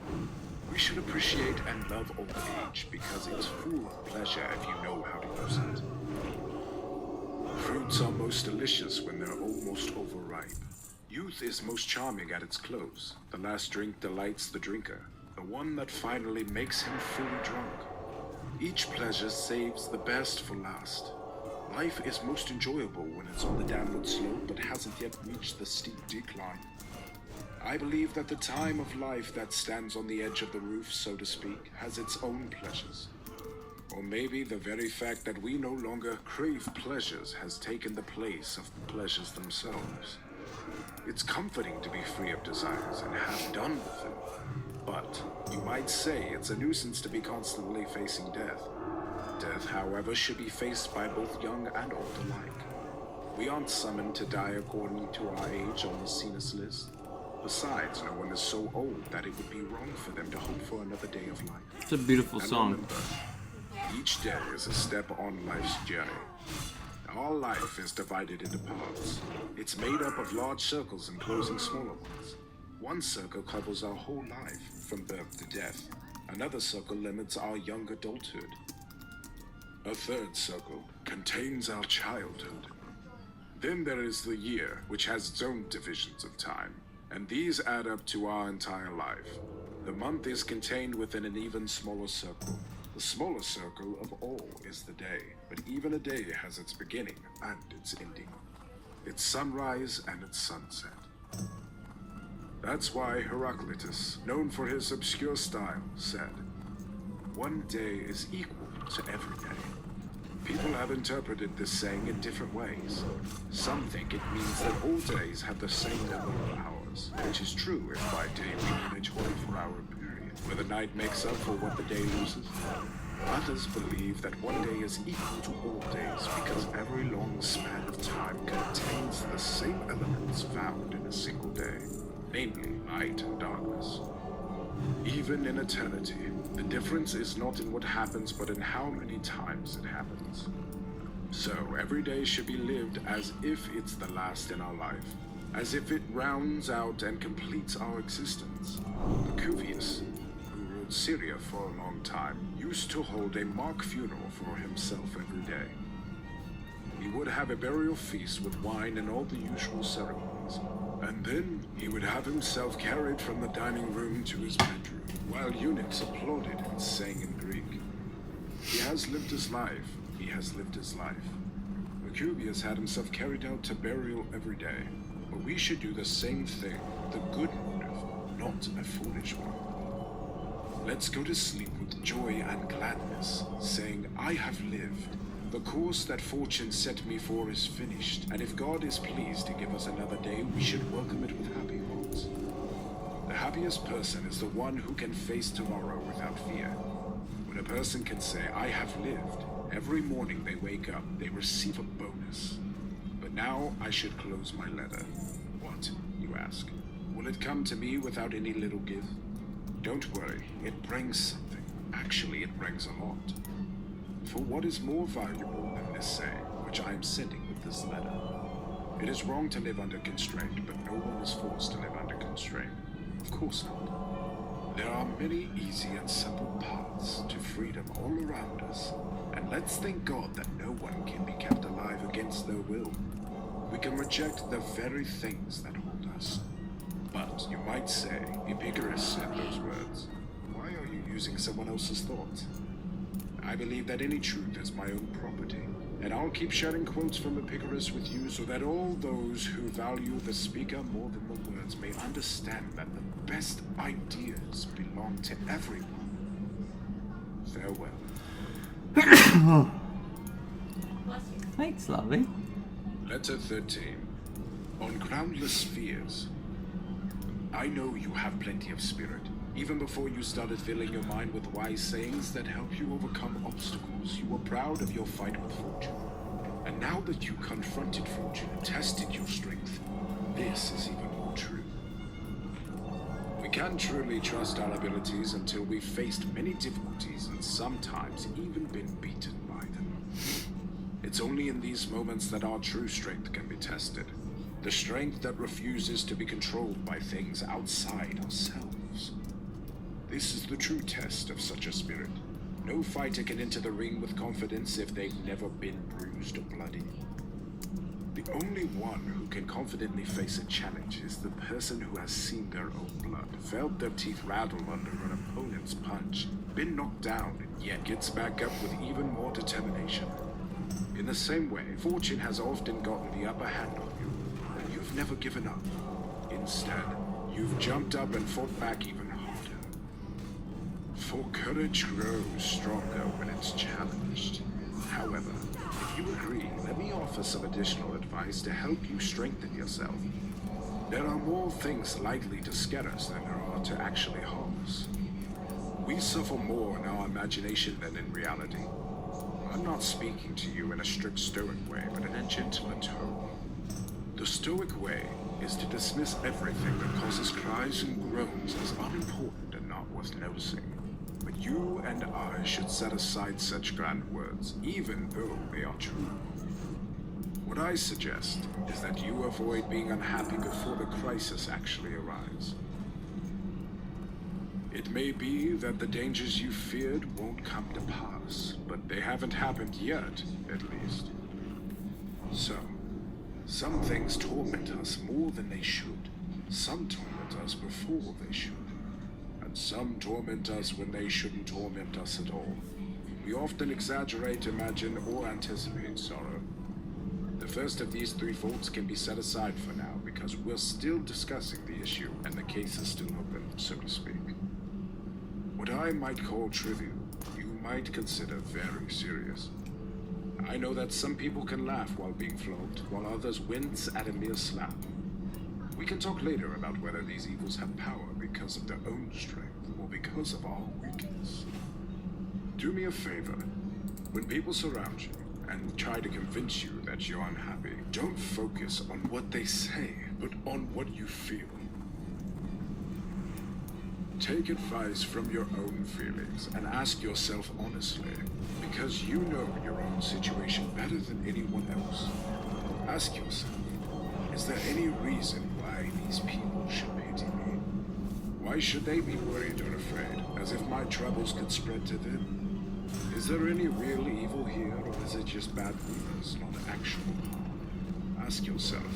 We should appreciate and love old age because it's full of pleasure if you know how to use it. Fruits are most delicious when they're almost overripe. Youth is most charming at its close. The last drink delights the drinker, the one that finally makes him fully drunk. Each pleasure saves the best for last. Life is most enjoyable when it's on the downward slope but hasn't yet reached the steep decline. I believe that the time of life that stands on the edge of the roof, so to speak, has its own pleasures. Or maybe the very fact that we no longer crave pleasures has taken the place of the pleasures themselves. It's comforting to be free of desires and have done with them. But you might say it's a nuisance to be constantly facing death. Death, however, should be faced by both young and old alike. We aren't summoned to die according to our age on the Cenas list. Besides, no one is so old that it would be wrong for them to hope for another day of life. It's a beautiful And song. remember, each day is a step on life's journey. Our life is divided into parts. It's made up of large circles enclosing smaller ones. One circle covers our whole life, from birth to death. Another circle limits our young adulthood. A third circle contains our childhood. Then there is the year, which has its own divisions of time, and these add up to our entire life. The month is contained within an even smaller circle. The smaller circle of all is the day, but even a day has its beginning and its ending, its sunrise and its sunset. That's why Heraclitus, known for his obscure style, said, "One day is equal to every day." People have interpreted this saying in different ways. Some think it means that all days have the same number of hours, which is true if by day we mean a 24-hour period. where the night makes up for what the day loses. Others believe that one day is equal to all days because every long span of time contains the same elements found in a single day, namely light and darkness. Even in eternity, the difference is not in what happens but in how many times it happens. So every day should be lived as if it's the last in our life, as if it rounds out and completes our existence. Defias, who ruled Syria for a long time, used to hold a mock funeral for himself every day. He would have a burial feast with wine and all the usual ceremonies, and then he would have himself carried from the dining room to his bedroom, while eunuchs applauded and sang in Greek. He has lived his life. He has lived his life. Defias had himself carried out to burial every day, but we should do the same thing, the good motive, not a foolish one. Let's go to sleep with joy and gladness, saying, I have lived. The course that fortune set me for is finished, and if God is pleased to give us another day, we should welcome it with happy hearts. The happiest person is the one who can face tomorrow without fear. When a person can say, I have lived, every morning they wake up, they receive a bonus. But now I should close my letter. What, you ask? Will it come to me without any little gift? Don't worry, it brings something. Actually, it brings a lot. For what is more valuable than this saying, which I am sending with this letter? It is wrong to live under constraint, but no one is forced to live under constraint. Of course not. There are many easy and simple paths to freedom all around us, and let's thank God that no one can be kept alive against their will. We can reject the very things that hold us. But you might say, Epicurus said those words. Why are you using someone else's thoughts? I believe that any truth is my own property, and I'll keep sharing quotes from Epicurus with you so that all those who value the speaker more than the words may understand that the best ideas belong to everyone. Farewell. Thanks, lovely. Letter 13. On groundless fears. I know you have plenty of spirit. Even before you started filling your mind with wise sayings that help you overcome obstacles, you were proud of your fight with fortune. And now that you confronted fortune and tested your strength, this is even more true. We can't truly trust our abilities until we've faced many difficulties and sometimes even been beaten by them. It's only in these moments that our true strength can be tested. The strength that refuses to be controlled by things outside ourselves. This is the true test of such a spirit. No fighter can enter the ring with confidence if they've never been bruised or bloody. The only one who can confidently face a challenge is the person who has seen their own blood, felt their teeth rattle under an opponent's punch, been knocked down, and yet gets back up with even more determination. In the same way, fortune has often gotten the upper hand on you, and you've never given up. Instead, you've jumped up and fought back even harder. For courage grows stronger when it's challenged. However, if you agree, let me offer some additional advice to help you strengthen yourself. There are more things likely to scare us than there are to actually harm us. We suffer more in our imagination than in reality. I'm not speaking to you in a strict Stoic way, but in a gentler tone. The Stoic way is to dismiss everything that causes cries and groans as unimportant and not worth noticing. But you and I should set aside such grand words, even though they are true. What I suggest is that you avoid being unhappy before the crisis actually arrives. It may be that the dangers you feared won't come to pass, but they haven't happened yet, at least. So, some things torment us more than they should. Some torment us before they should. And some torment us when they shouldn't torment us at all. We often exaggerate, imagine, or anticipate sorrow. The first of these three faults can be set aside for now because we're still discussing the issue and the case is still open, so to speak. What I might call trivial, you might consider very serious. I know that some people can laugh while being flogged, while others wince at a mere slap. We can talk later about whether these evils have power because of their own strength or because of our weakness. Do me a favor. When people surround you and try to convince you that you're unhappy, don't focus on what they say, but on what you feel. Take advice from your own feelings and ask yourself honestly, because you know your own situation better than anyone else. Ask yourself, is there any reason why these people should pity me? Why should they be worried or afraid, as if my troubles could spread to them? Is there any real evil here, or is it just bad rumors, not actual harm? Ask yourself,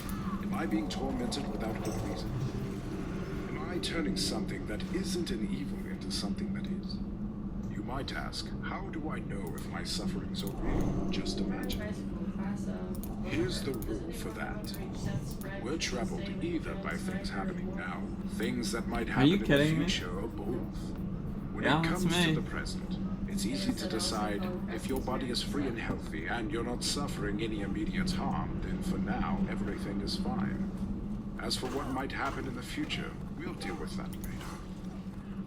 am I being tormented without good reason? Am I turning something that isn't an evil into something that is? You might ask, how do I know if my sufferings are real or just imagined? Here's the rule for that. We're troubled either by things happening now, things that might happen in the future, or both. When it comes to the present, it's easy to decide if your body is free and healthy and you're not suffering any immediate harm, then for now, everything is fine. As for what might happen in the future, we'll deal with that later.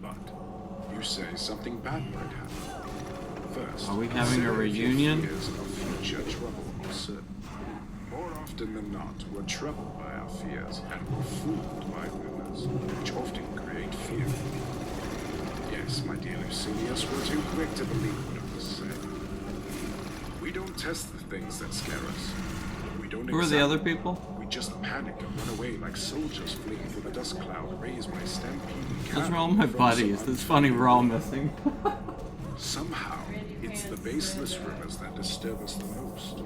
But you say something bad might happen. First, are we having a reunion? Fears of future trouble are certain. More often than not, we're troubled by our fears and we're fooled by rumors, which often create fear. Yes, my dear Lucilius, we're too quick to believe what others say. We don't test the things that scare us. We don't. Who are the other people? We just panic and run away like soldiers fleeing from a dust cloud raised by stampeding cattle. What's wrong with my buddies? It's funny we're all missing. Somehow, it's the baseless rumors that disturb us the most.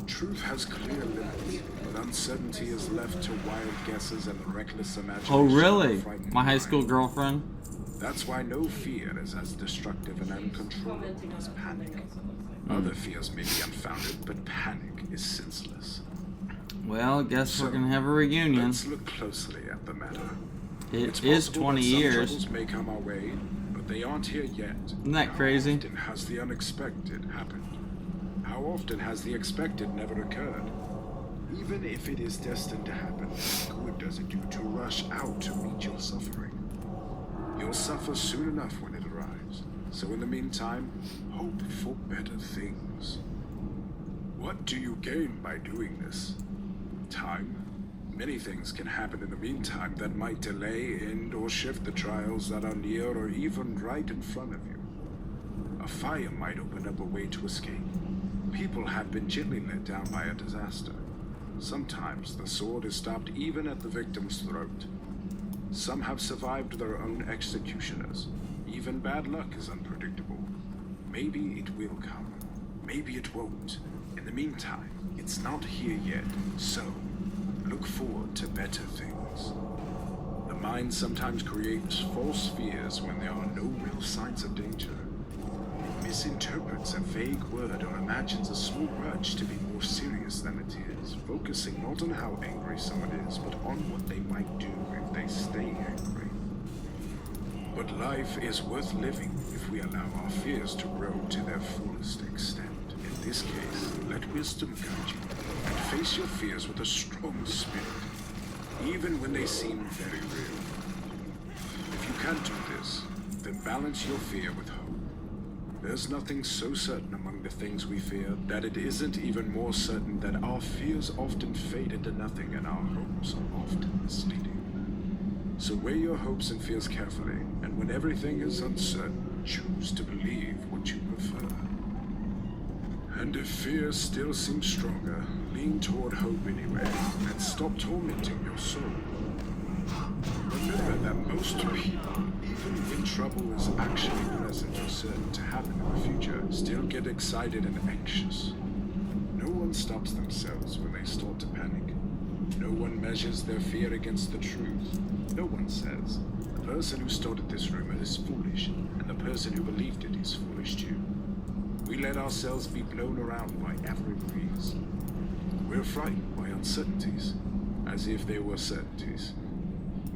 Truth has clear limits, but uncertainty is left to wild guesses and the reckless imagination. Oh really? My high school girlfriend? That's why no fear is as destructive and uncontrollable as panic. Other fears may be unfounded, but panic is senseless. Well, guess we're gonna have a reunion. Let's look closely at the matter. It is 20 years. Some troubles may come our way, but they aren't here yet. Isn't that crazy? How often has the unexpected happened? How often has the expected never occurred? Even if it is destined to happen, what good does it do to rush out to meet your suffering? You'll suffer soon enough when it arrives. So in the meantime, hope for better things. What do you gain by doing this? Time? Many things can happen in the meantime that might delay, end, or shift the trials that are near or even right in front of you. A fire might open up a way to escape. People have been gently let down by a disaster. Sometimes the sword is stopped even at the victim's throat. Some have survived their own executioners. Even bad luck is unpredictable. Maybe it will come. Maybe it won't. In the meantime, it's not here yet, so look forward to better things. The mind sometimes creates false fears when there are no real signs of danger. It misinterprets a vague word or imagines a small grudge to be more serious than it is, focusing not on how angry someone is, but on what they might do if they stay angry. But life is worth living if we allow our fears to grow to their fullest extent. In this case, let wisdom guide you, and face your fears with a strong spirit, even when they seem very real. If you can't do this, then balance your fear with hope. There's nothing so certain among the things we fear that it isn't even more certain that our fears often fade into nothing and our hopes are often misleading. So weigh your hopes and fears carefully, and when everything is uncertain, choose to believe what you prefer. And if fear still seems stronger, lean toward hope anyway, and stop tormenting your soul. Remember that most people, even when trouble is actually present or certain to happen in the future, still get excited and anxious. No one stops themselves when they start to panic. No one measures their fear against the truth. No one says, the person who started this rumor is foolish, and the person who believed it is foolish too. We let ourselves be blown around by every breeze. We're frightened by uncertainties, as if they were certainties.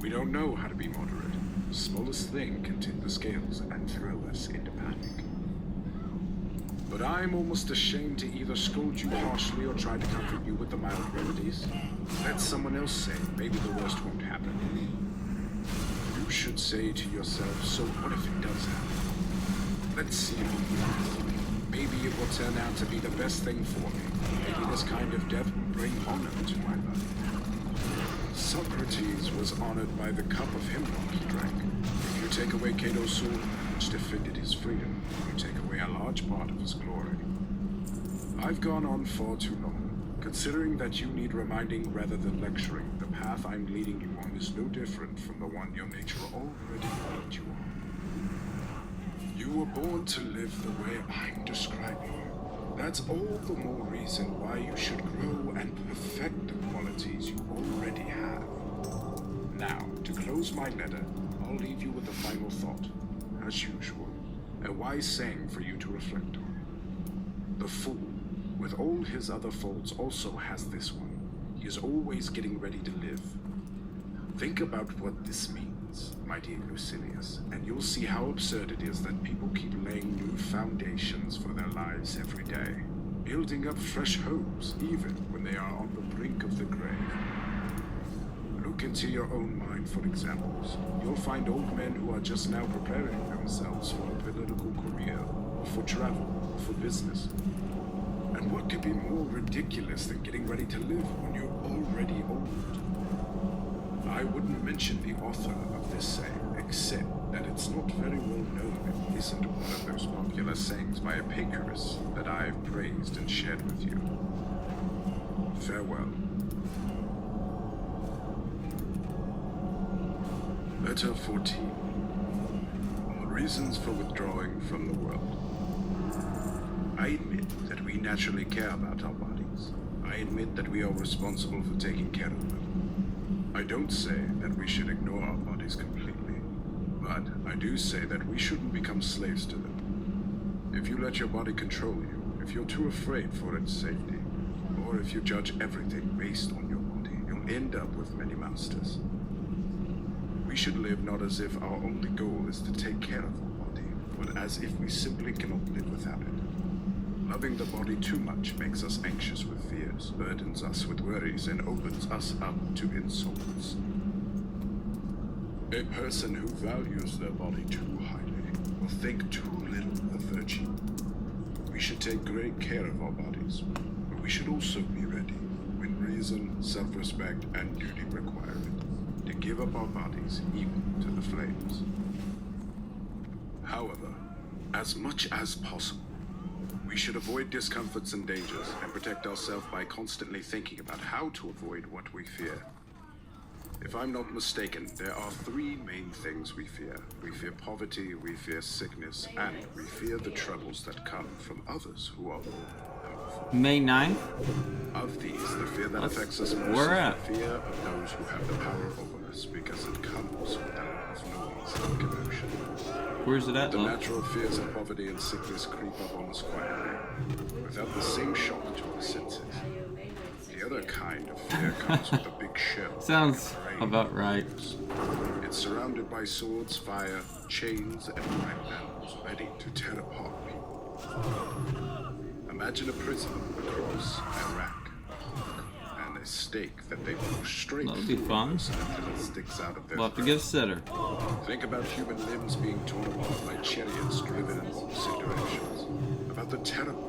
We don't know how to be moderate. The smallest thing can tip the scales and throw us into panic. But I'm almost ashamed to either scold you harshly or try to comfort you with the mild remedies. Let someone else say maybe the worst won't happen. You You should say to yourself, so what if it does happen? Let's see how it goes. Maybe it will turn out to be the best thing for me. Maybe this kind of death will bring honor to my life. Socrates was honored by the cup of hemlock he drank. If you take away Cato's sword, which defended his freedom, you take away a large part of his glory. I've gone on far too long. Considering that you need reminding rather than lecturing, the path I'm leading you on is no different from the one your nature already led you on. You were born to live the way I'm describing. That's all the more reason why you should grow and perfect the qualities you already have. Now, to close my letter, I'll leave you with a final thought. As usual, a wise saying for you to reflect on. The fool, with all his other faults, also has this one. He is always getting ready to live. Think about what this means, my dear Lucilius, and you'll see how absurd it is that people keep laying new foundations for their lives every day, building up fresh hopes even when they are on the brink of the grave. Look into your own mind for examples. You'll find old men who are just now preparing themselves for a political career, or for travel, or for business. And what could be more ridiculous than getting ready to live when you're already old? I wouldn't mention the author of this saying, except that it's not very well known and isn't one of those popular sayings by Epicurus that I've praised and shared with you. Farewell. Letter 14. Reasons for withdrawing from the world. I admit that we naturally care about our bodies. I admit that we are responsible for taking care of them. I don't say that we should ignore our bodies completely, but I do say that we shouldn't become slaves to them. If you let your body control you, if you're too afraid for its safety, or if you judge everything based on your body, you'll end up with many masters. We should live not as if our only goal is to take care of our body, but as if we simply cannot live without it. Loving the body too much makes us anxious with fears, burdens us with worries, and opens us up to insults. A person who values their body too highly will think too little of virtue. We should take great care of our bodies, but we should also be ready, when reason, self-respect, and duty require it, to give up our bodies even to the flames. However, as much as possible, we should avoid discomforts and dangers and protect ourselves by constantly thinking about how to avoid what we fear. If I'm not mistaken, there are three main things we fear. We fear poverty, we fear sickness, and we fear the troubles that come from others who are more powerful. May 9th? Of these, the fear that affects us most Where is at? the fear of those who have the power over us, because it comes with a lot of noise and commotion. Where's it at, The love? natural fears of poverty and sickness creep up on us quietly, without the same shock to our senses. The other kind of fear comes with a big shell. Sounds like a brain. about right. It's surrounded by swords, fire, chains, and rifles ready to tear apart people. Imagine a prison, a cross, a rack, and a stake that they push straight That'll be through fun. until it sticks out of their We'll have to throat. get a sitter. Think about human limbs being torn apart by chariots driven in opposite directions. About the terrible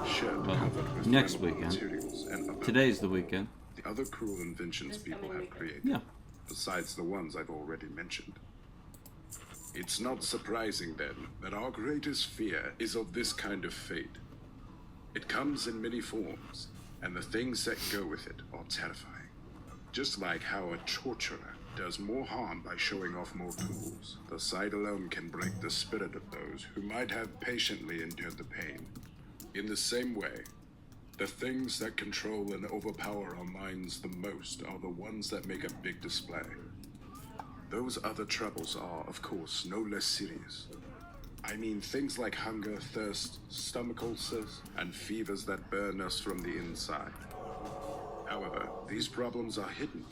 shirt covered with next flammable weekend. materials, and about Today's the weekend. the other cruel inventions people have created, Yeah. besides the ones I've already mentioned. It's not surprising, then, that our greatest fear is of this kind of fate. It comes in many forms, and the things that go with it are terrifying. Just like how a torturer does more harm by showing off more tools, the sight alone can break the spirit of those who might have patiently endured the pain. In the same way, the things that control and overpower our minds the most are the ones that make a big display. Those other troubles are, of course, no less serious. I mean things like hunger, thirst, stomach ulcers, and fevers that burn us from the inside. However, these problems are hidden.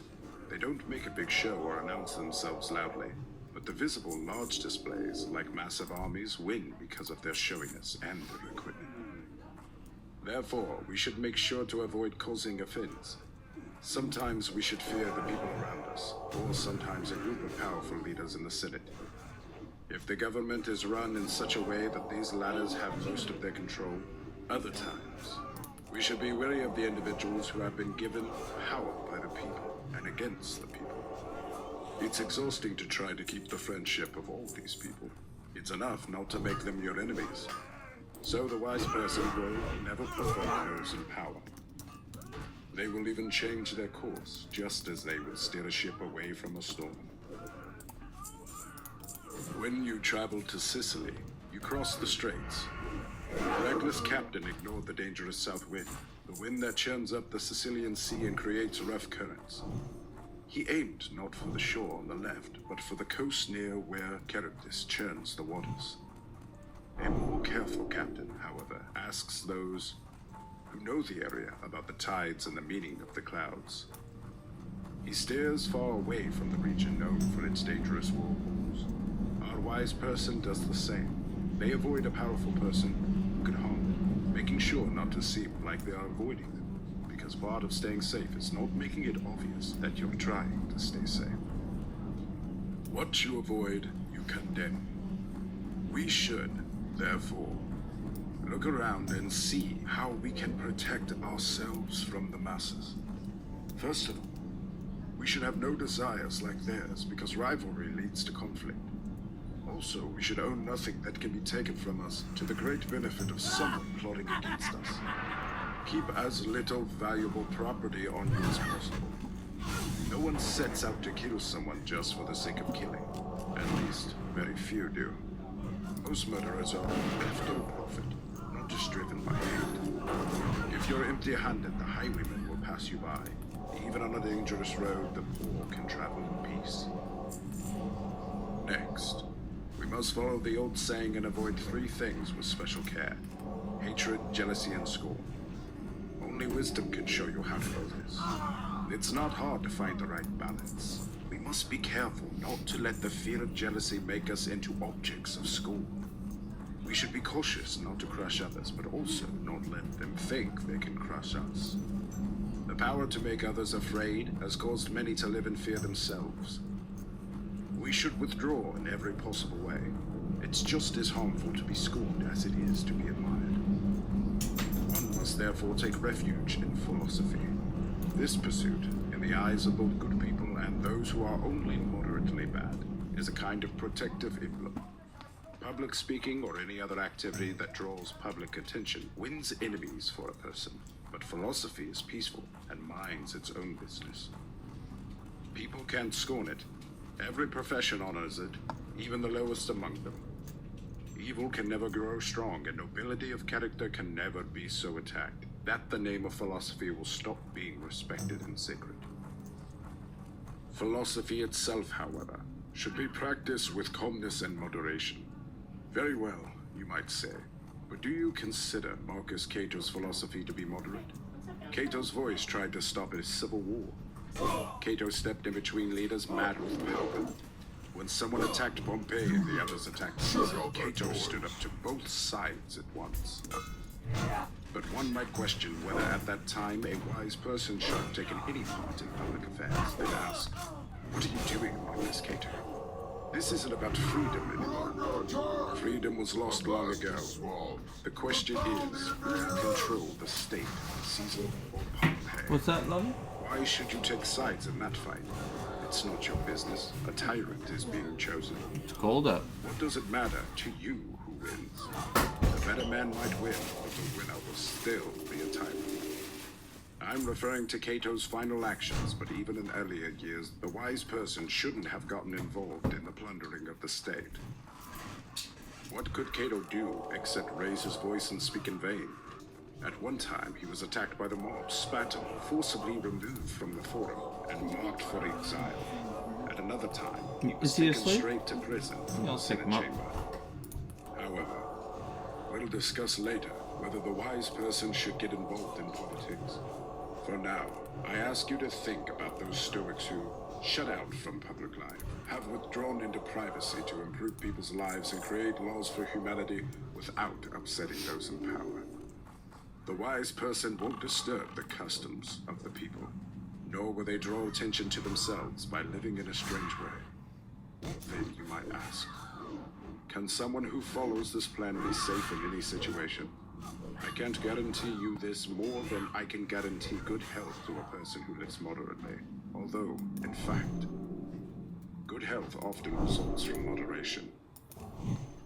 They don't make a big show or announce themselves loudly, but the visible large displays, like massive armies, win because of their showiness and their equipment. Therefore, we should make sure to avoid causing offense. Sometimes we should fear the people around us, or sometimes a group of powerful leaders in the Senate. If the government is run in such a way that these ladders have most of their control, other times we should be wary of the individuals who have been given power by the people and against the people. It's exhausting to try to keep the friendship of all these people. It's enough not to make them your enemies. So the wise person will never prefer those in power. They will even change their course, just as they will steer a ship away from a storm. When you traveled to Sicily, you crossed the straits. The reckless captain ignored the dangerous south wind, the wind that churns up the Sicilian sea and creates rough currents. He aimed not for the shore on the left, but for the coast near where Charybdis churns the waters. A more careful captain, however, asks those who know the area about the tides and the meaning of the clouds. He steers far away from the region known for its dangerous whirlpools. Our wise person does the same. They avoid a powerful person who could harm them, making sure not to seem like they are avoiding them, because part of staying safe is not making it obvious that you're trying to stay safe. What you avoid, you condemn. We should, therefore, look around and see how we can protect ourselves from the masses. First of all, we should have no desires like theirs, because rivalry leads to conflict. Also, we should own nothing that can be taken from us to the great benefit of someone plotting against us. Keep as little valuable property on you as possible. No one sets out to kill someone just for the sake of killing. At least, very few do. Most murderers are after profit, not just driven by hate. If you're empty-handed, the highwayman will pass you by. Even on a dangerous road, the poor can travel in peace. Next, we must follow the old saying and avoid three things with special care: hatred, jealousy, and scorn. Only wisdom can show you how to do this. It's not hard to find the right balance. We must be careful not to let the fear of jealousy make us into objects of scorn. We should be cautious not to crush others, but also not let them think they can crush us. The power to make others afraid has caused many to live in fear themselves. We should withdraw in every possible way. It's just as harmful to be scorned as it is to be admired. One must therefore take refuge in philosophy. This pursuit, in the eyes of both good people and those who are only moderately bad, is a kind of protective emblem. Public speaking or any other activity that draws public attention wins enemies for a person, but philosophy is peaceful and minds its own business. People can't scorn it. Every profession honors it, even the lowest among them. Evil can never grow strong, and nobility of character can never be so attacked that the name of philosophy will stop being respected and sacred. Philosophy itself, however, should be practiced with calmness and moderation. Very well, you might say, but do you consider Marcus Cato's philosophy to be moderate? Cato's voice tried to stop a civil war. Cato stepped in between leaders mad with power. When someone attacked Pompey and the others attacked Caesar, Cato stood up to both sides at once. But one might question whether at that time a wise person should have taken any part in public affairs. They'd ask, "What are you doing, Marcus Cato? This isn't about freedom anymore. Freedom was lost long ago. The question is, who control the state, Caesar or Pompey?" What's that, Lovey? Why should you take sides in that fight? It's not your business. A tyrant is being chosen. It's cold up. What does it matter to you who wins? The better man might win, but the winner will still be a tyrant. I'm referring to Cato's final actions, but even in earlier years, the wise person shouldn't have gotten involved in the plundering of the state. What could Cato do except raise his voice and speak in vain? At one time, he was attacked by the mob, spat on, forcibly removed from the forum, and marked for exile. At another time, he was taken straight to prison from the Senate chamber. However, we'll discuss later whether the wise person should get involved in politics. For now, I ask you to think about those Stoics who, shut out from public life, have withdrawn into privacy to improve people's lives and create laws for humanity without upsetting those in power. The wise person won't disturb the customs of the people. nor will they draw attention to themselves by living in a strange way. Then you might ask, can someone who follows this plan be safe in any situation? I can't guarantee you this more than I can guarantee good health to a person who lives moderately. Although, in fact, good health often results from moderation.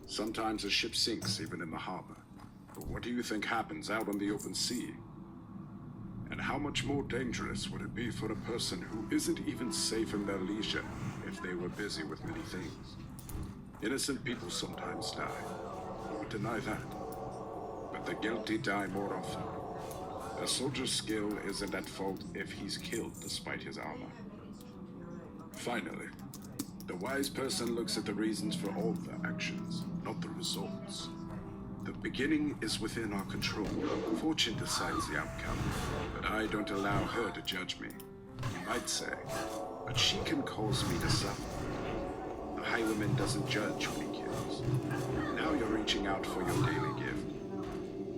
Sometimes a ship sinks even in the harbor. But what do you think happens out on the open sea? And how much more dangerous would it be for a person who isn't even safe in their leisure if they were busy with many things? Innocent people sometimes die. Who would deny that? But the guilty die more often. A soldier's skill isn't at fault if he's killed despite his armor. Finally, the wise person looks at the reasons for all their actions, not the results. The beginning is within our control. Fortune decides the outcome, but I don't allow her to judge me. You might say, but she can cause me to suffer. The highwayman doesn't judge when he kills. Now you're reaching out for your daily gift.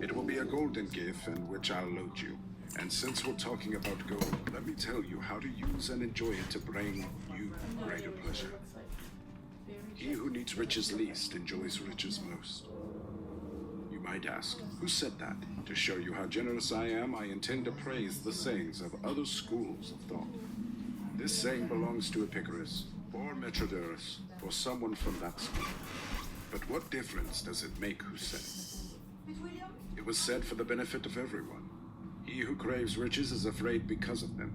It will be a golden gift in which I'll load you. And since we're talking about gold, let me tell you how to use and enjoy it to bring you greater pleasure. He who needs riches least enjoys riches most. You might ask, who said that? To show you how generous I am, I intend to praise the sayings of other schools of thought. This saying belongs to Epicurus, or Metrodorus, or someone from that school. But what difference does it make who said it? It was said for the benefit of everyone. He who craves riches is afraid because of them.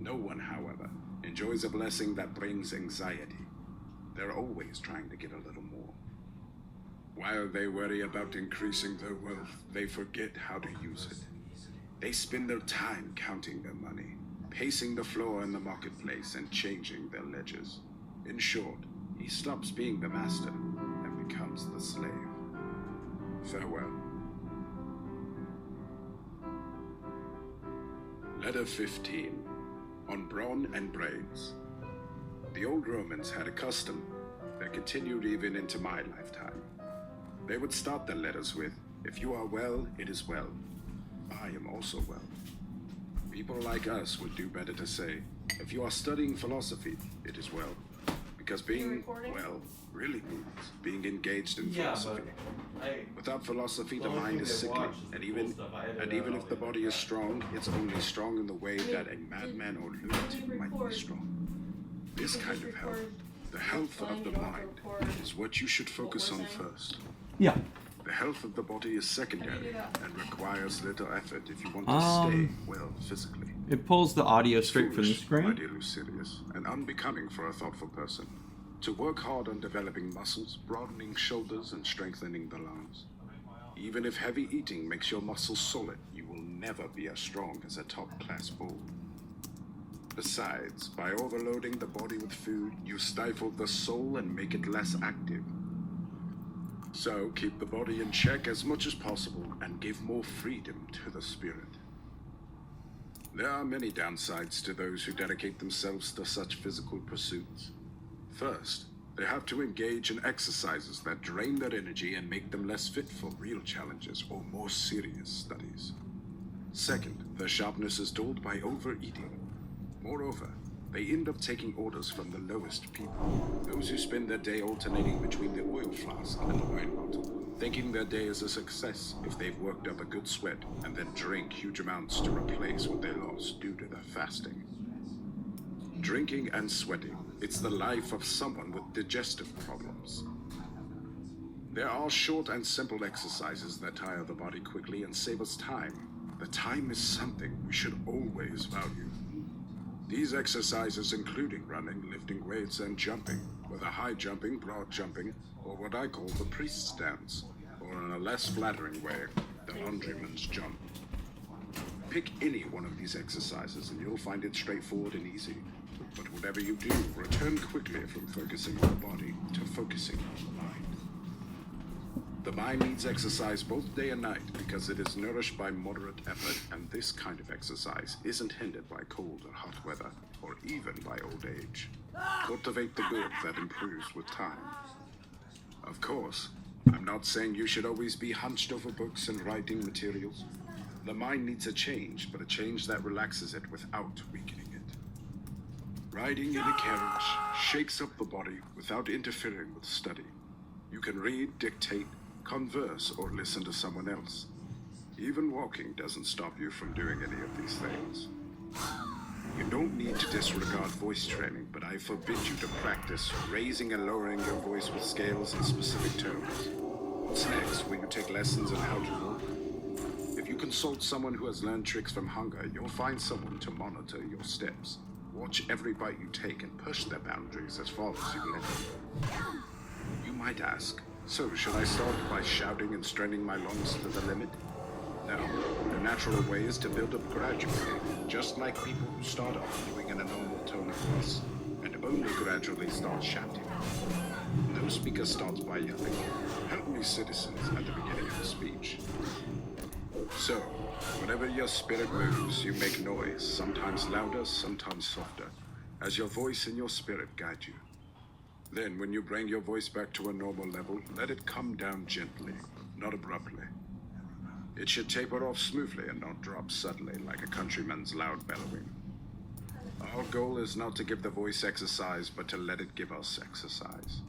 No one, however, enjoys a blessing that brings anxiety. They're always trying to get a little more. While they worry about increasing their wealth, they forget how to use it. They spend their time counting their money, pacing the floor in the marketplace, and changing their ledgers. In short, he stops being the master and becomes the slave. Farewell. Letter 15. On brawn and brains. The old Romans had a custom that continued even into my lifetime. They would start their letters with, "If you are well, it is well. I am also well." People like us would do better to say, "If you are studying philosophy, it is well." Because being well really means being engaged in philosophy. Without philosophy, the mind is sickly, and even if the body is strong, it's only strong in the way that a madman or lunatic might be strong. This kind of health, the health of the mind, is what you should focus on first. Yeah. The health of the body is secondary and requires little effort if you want to stay well physically. It pulls the audio straight from the Foolish, my screen. dear Lucilius, and unbecoming for a thoughtful person, to work hard on developing muscles, broadening shoulders, and strengthening the lungs. Even if heavy eating makes your muscles solid, you will never be as strong as a top-class bull. Besides, by overloading the body with food, you stifle the soul and make it less active. So keep the body in check as much as possible and give more freedom to the spirit. There are many downsides to those who dedicate themselves to such physical pursuits. First, they have to engage in exercises that drain their energy and make them less fit for real challenges or more serious studies. Second, their sharpness is dulled by overeating. Moreover, they end up taking orders from the lowest people, those who spend their day alternating between the oil flask and the wine bottle, thinking their day is a success if they've worked up a good sweat and then drink huge amounts to replace what they lost due to their fasting. Drinking and sweating, it's the life of someone with digestive problems. There are short and simple exercises that tire the body quickly and save us time. The time is something we should always value. These exercises including running, lifting weights, and jumping, whether high jumping, broad jumping, or what I call the priest's dance, or in a less flattering way, the laundryman's jump. Pick any one of these exercises and you'll find it straightforward and easy. But whatever you do, return quickly from focusing on the body to focusing on the mind. The mind needs exercise both day and night because it is nourished by moderate effort, and this kind of exercise isn't hindered by cold or hot weather, or even by old age. Cultivate the good that improves with time. Of course, I'm not saying you should always be hunched over books and writing materials. The mind needs a change, but a change that relaxes it without weakening it. Riding in a carriage shakes up the body without interfering with study. You can read, dictate, converse, or listen to someone else. Even walking doesn't stop you from doing any of these things. You don't need to disregard voice training, but I forbid you to practice raising and lowering your voice with scales and specific tones. What's next? Will you take lessons on how to walk? If you consult someone who has learned tricks from hunger, you'll find someone to monitor your steps. Watch every bite you take and push their boundaries as far as you let them. You might ask, so should I start by shouting and straining my lungs to the limit? No, the natural way is to build up gradually, just like people who start off doing in a normal tone of voice, and only gradually start shouting. No speaker starts by yelling, "Help me, citizens," at the beginning of the speech. So, whenever your spirit moves, you make noise, sometimes louder, sometimes softer, as your voice and your spirit guide you. Then, when you bring your voice back to a normal level, let it come down gently, not abruptly. It should taper off smoothly and not drop suddenly like a countryman's loud bellowing. Our goal is not to give the voice exercise, but to let it give us exercise.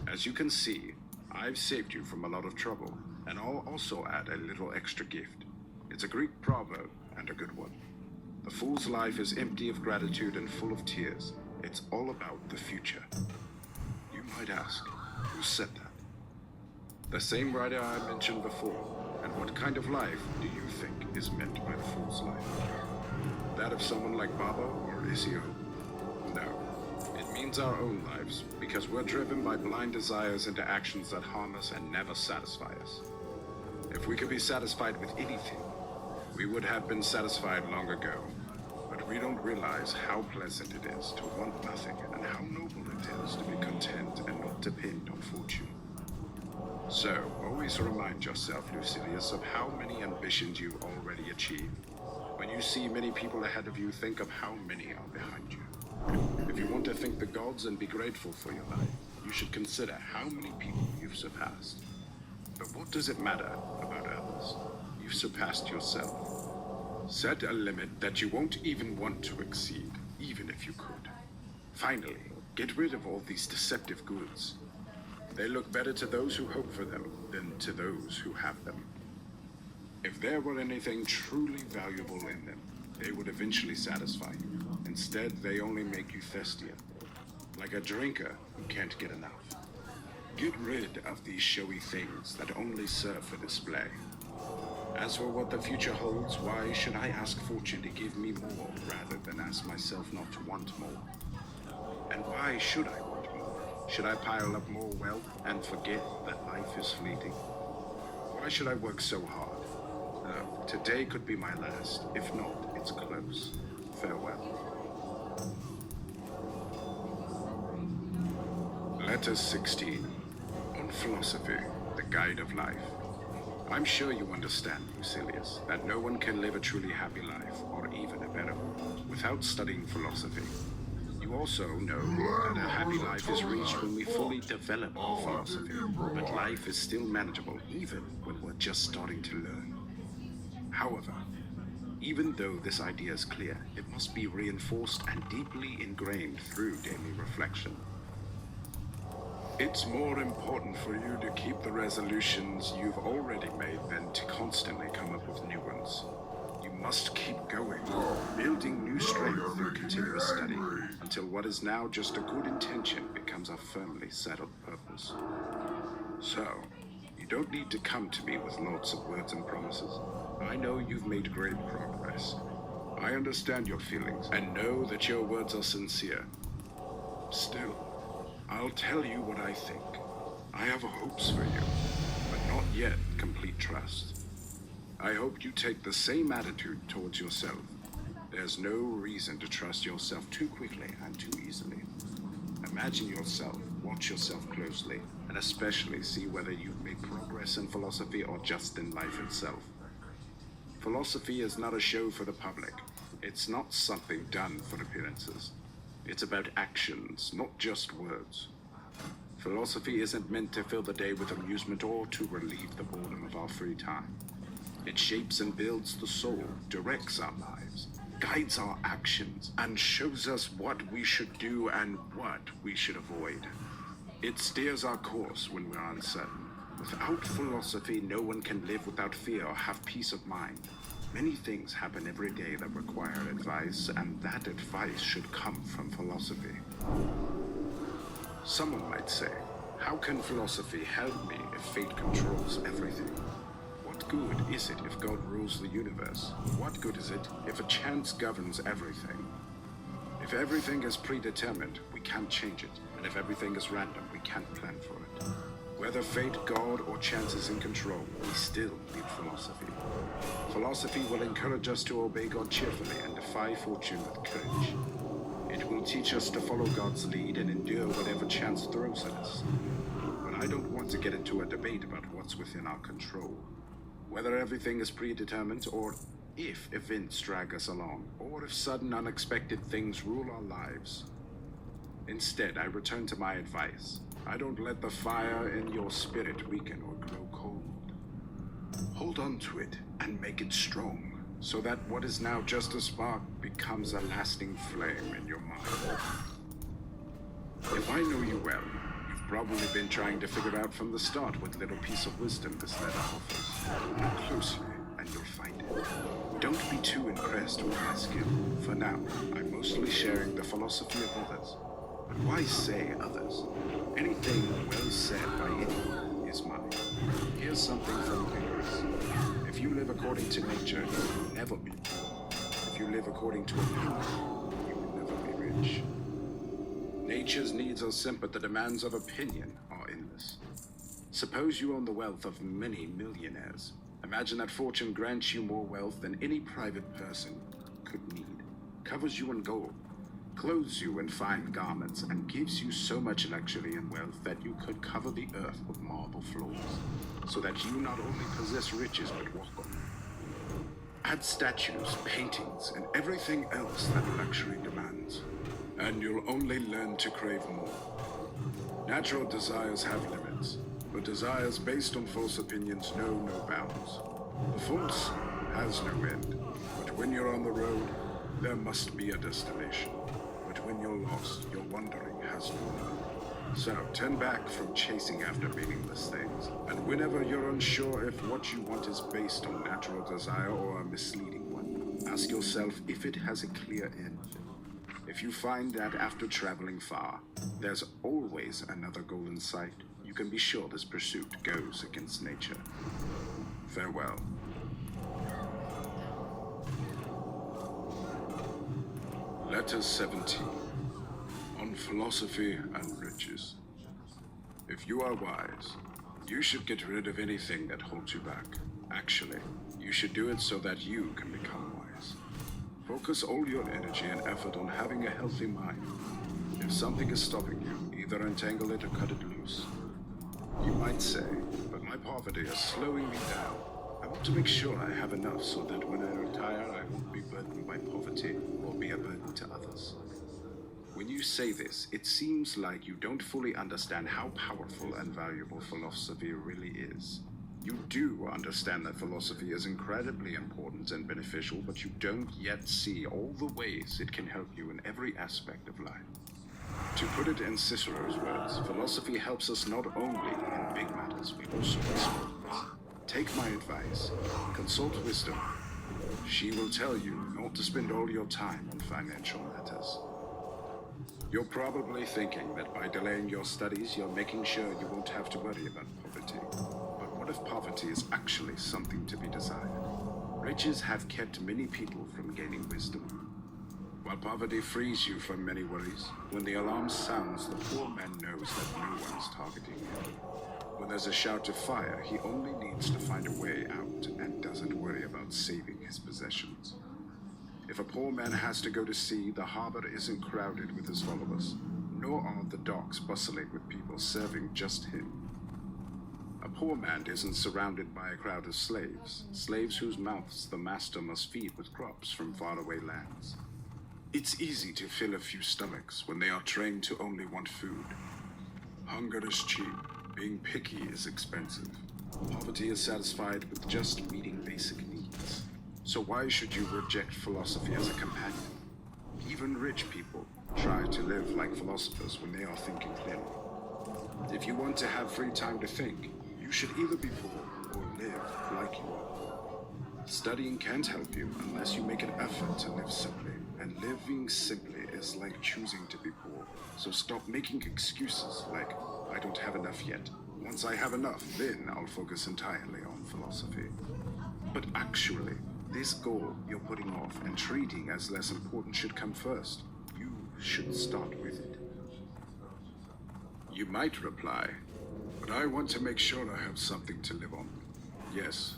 As you can see, I've saved you from a lot of trouble, and I'll also add a little extra gift. It's a Greek proverb, and a good one. The fool's life is empty of gratitude and full of tears. It's all about the future. You might ask, who said that? The same writer I mentioned before. And what kind of life do you think is meant by the fool's life? That of someone like Baba or Isio? No. It means our own lives, because we're driven by blind desires into actions that harm us and never satisfy us. If we could be satisfied with anything, we would have been satisfied long ago. But we don't realize how pleasant it is to want nothing and how noble it is to be content and not depend on fortune. So, always remind yourself, Lucilius, of how many ambitions you already achieved. When you see many people ahead of you, think of how many are behind you. If you want to thank the gods and be grateful for your life, you should consider how many people you've surpassed. But what does it matter about others? You've surpassed yourself. Set a limit that you won't even want to exceed, even if you could. Finally, get rid of all these deceptive goods. They look better to those who hope for them than to those who have them. If there were anything truly valuable in them, they would eventually satisfy you. Instead, they only make you thirstier, like a drinker who can't get enough. Get rid of these showy things that only serve for display. As for what the future holds, why should I ask fortune to give me more rather than ask myself not to want more? And why should I want more? Should I pile up more wealth and forget that life is fleeting? Why should I work so hard? Today could be my last. If not, it's close. Farewell. Letter 16. On Philosophy, the Guide of Life. I'm sure you understand, Lucilius, that no one can live a truly happy life, or even a better one, without studying philosophy. You also know that a happy life is reached when we fully develop our philosophy, but life is still manageable even when we're just starting to learn. However, even though this idea is clear, it must be reinforced and deeply ingrained through daily reflection. It's more important for you to keep the resolutions you've already made than to constantly come up with new ones. You must keep going, building new strength through continuous study, until what is now just a good intention becomes a firmly settled purpose. So, you don't need to come to me with lots of words and promises. I know you've made great progress. I understand your feelings and know that your words are sincere. Still, I'll tell you what I think. I have hopes for you, but not yet complete trust. I hope you take the same attitude towards yourself. There's no reason to trust yourself too quickly and too easily. Imagine yourself, watch yourself closely, and especially see whether you've made progress in philosophy or just in life itself. Philosophy is not a show for the public. It's not something done for appearances. It's about actions, not just words. Philosophy isn't meant to fill the day with amusement or to relieve the boredom of our free time. It shapes and builds the soul, directs our lives, guides our actions, and shows us what we should do and what we should avoid. It steers our course when we're uncertain. Without philosophy, no one can live without fear or have peace of mind. Many things happen every day that require advice, and that advice should come from philosophy. Someone might say, how can philosophy help me if fate controls everything? What good is it if God rules the universe? What good is it if a chance governs everything? If everything is predetermined, we can't change it. And if everything is random, we can't plan for it. Whether fate, God, or chance is in control, we still need philosophy. Philosophy will encourage us to obey God cheerfully and defy fortune with courage. It will teach us to follow God's lead and endure whatever chance throws at us. But I don't want to get into a debate about what's within our control. Whether everything is predetermined, or if events drag us along, or if sudden unexpected things rule our lives. Instead, I return to my advice. I don't let the fire in your spirit weaken or grow cold. Hold on to it and make it strong, so that what is now just a spark becomes a lasting flame in your mind. If I know you well, you've probably been trying to figure out from the start what little piece of wisdom this letter offers. Look closely, and you'll find it. Don't be too impressed with my skill. For now, I'm mostly sharing the philosophy of others. But why say others? Anything well said by anyone is mine. Here's something from Deadmines. If you live according to nature, you will never be poor. If you live according to opinion, you will never be rich. Nature's needs are simple, the demands of opinion are endless. Suppose you own the wealth of many millionaires. Imagine that fortune grants you more wealth than any private person could need, covers you in gold, clothes you in fine garments, and gives you so much luxury and wealth that you could cover the earth with marble floors, so that you not only possess riches but walk on them. Add statues, paintings, and everything else that luxury demands, and you'll only learn to crave more. Natural desires have limits, but desires based on false opinions know no bounds. The false has no end, but when you're on the road, there must be a destination. But when you're lost, your wandering has no end. So turn back from chasing after meaningless things, and whenever you're unsure if what you want is based on natural desire or a misleading one, ask yourself if it has a clear end. If you find that after traveling far, there's always another goal in sight, you can be sure this pursuit goes against nature. Farewell. Letter 17. On philosophy and riches. If you are wise, you should get rid of anything that holds you back. Actually, you should do it so that you can become wise. Focus all your energy and effort on having a healthy mind. If something is stopping you, either untangle it or cut it loose. You might say, but my poverty is slowing me down. I want to make sure I have enough so that when I retire, I won't be burdened by poverty or be a burden to others. When you say this, it seems like you don't fully understand how powerful and valuable philosophy really is. You do understand that philosophy is incredibly important and beneficial, but you don't yet see all the ways it can help you in every aspect of life. To put it in Cicero's words, philosophy helps us not only in big matters, but also in small ones. Take my advice. Consult wisdom. She will tell you not to spend all your time on financial matters. You're probably thinking that by delaying your studies, you're making sure you won't have to worry about poverty. But what if poverty is actually something to be desired? Riches have kept many people from gaining wisdom. While poverty frees you from many worries, when the alarm sounds, the poor man knows that no one's targeting him. When there's a shout of fire, he only needs to find a way out and doesn't worry about saving his possessions. If a poor man has to go to sea, the harbor isn't crowded with his followers, nor are the docks bustling with people serving just him. A poor man isn't surrounded by a crowd of slaves whose mouths the master must feed with crops from faraway lands. It's easy to fill a few stomachs when they are trained to only want food. Hunger is cheap. Being picky is expensive. Poverty is satisfied with just meeting basic needs. So why should you reject philosophy as a companion? Even rich people try to live like philosophers when they are thinking clearly. If you want to have free time to think, you should either be poor or live like you are. Studying can't help you unless you make an effort to live simply, and living simply is like choosing to be poor. So stop making excuses like, I don't have enough yet. Once I have enough, then I'll focus entirely on philosophy. But actually, this goal you're putting off and treating as less important should come first. You should start with it. You might reply, but I want to make sure I have something to live on. Yes,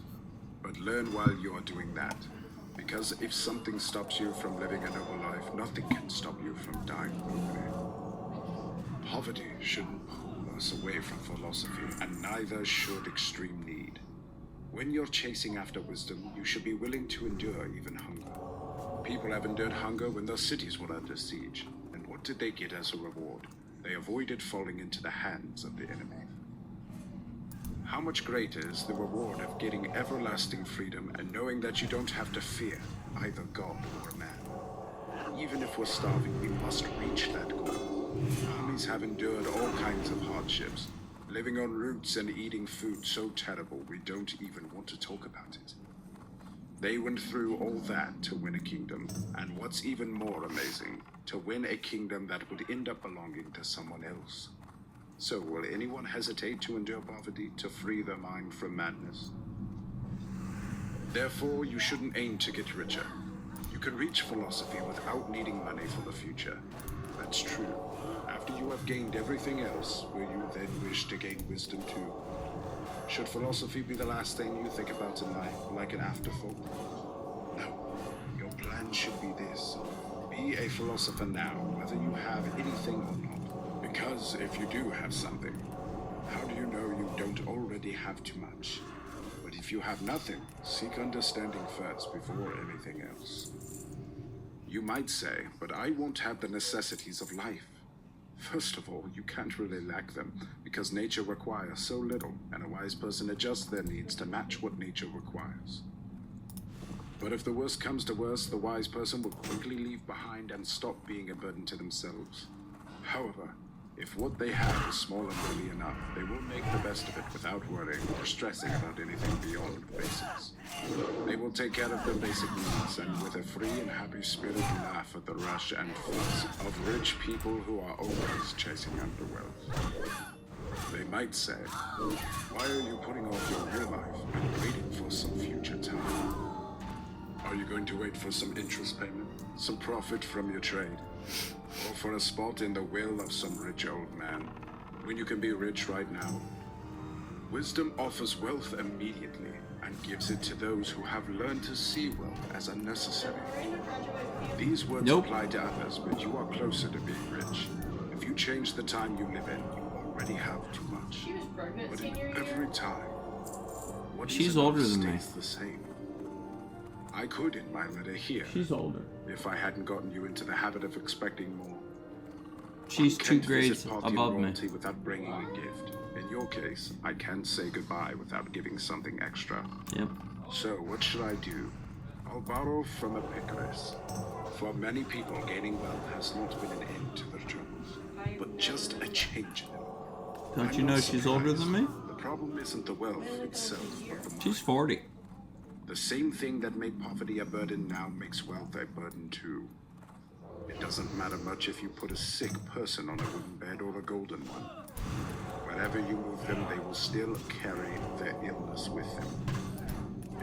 but learn while you are doing that. Because if something stops you from living a noble life, nothing can stop you from dying nobly. Poverty shouldn't pull us away from philosophy, and neither should extreme need. When you're chasing after wisdom, you should be willing to endure even hunger. People have endured hunger when their cities were under siege, and what did they get as a reward? They avoided falling into the hands of the enemy. How much greater is the reward of getting everlasting freedom and knowing that you don't have to fear either God or man? Even if we're starving, we must reach that goal. Armies have endured all kinds of hardships, living on roots and eating food so terrible we don't even want to talk about it. They went through all that to win a kingdom, and what's even more amazing, to win a kingdom that would end up belonging to someone else. So will anyone hesitate to endure poverty to free their mind from madness? Therefore, you shouldn't aim to get richer. You can reach philosophy without needing money for the future. That's true. After you have gained everything else, will you then wish to gain wisdom too? Should philosophy be the last thing you think about in life, like an afterthought? No. Your plan should be this. Be a philosopher now, whether you have anything or not. Because if you do have something, how do you know you don't already have too much? But if you have nothing, seek understanding first before anything else. You might say, but I won't have the necessities of life. First of all, you can't really lack them, because nature requires so little, and a wise person adjusts their needs to match what nature requires. But if the worst comes to worst, the wise person will quickly leave behind and stop being a burden to themselves. However, if what they have is small and really enough, they will make the best of it without worrying or stressing about anything beyond the basics. They will take care of their basic needs and with a free and happy spirit laugh at the rush and fuss of rich people who are always chasing after wealth. They might say, why are you putting off your real life and waiting for some future time? Are you going to wait for some interest payment, some profit from your trade? Or for a spot in the will of some rich old man, when you can be rich right now? Wisdom offers wealth immediately, and gives it to those who have learned to see wealth as unnecessary. These words apply to others, but you are closer to being rich. If you change the time you live in, you already have too much. She was pregnant But senior year. every time, what She's is older enough than me. stays the same. I could in my letter here, She's older. if I hadn't gotten you into the habit of expecting more. She's I 2 can't visit grades party above me. royalty without bringing a gift. In your case, I can't say goodbye without giving something extra. Yep. So, what should I do? I'll borrow from a pickers. For many people, gaining wealth has not been an end to their troubles, but just a change in them. Don't I'm you know not she's older than me? The problem isn't the wealth itself, but the mind. She's 40. The same thing that made poverty a burden now makes wealth a burden too. It doesn't matter much if you put a sick person on a wooden bed or a golden one. Wherever you move them, they will still carry their illness with them.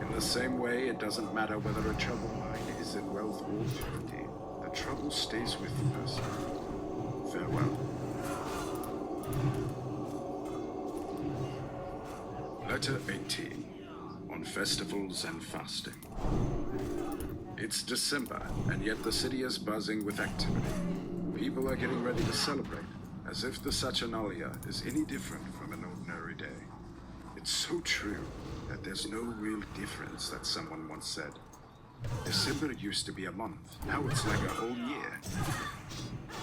In the same way, it doesn't matter whether a troubled mind is in wealth or poverty. The trouble stays with the person. Farewell. Letter 18. On festivals and fasting. It's December, and yet the city is buzzing with activity. People are getting ready to celebrate, as if the Saturnalia is any different from an ordinary day. It's so true that there's no real difference, that someone once said. December used to be a month, now it's like a whole year.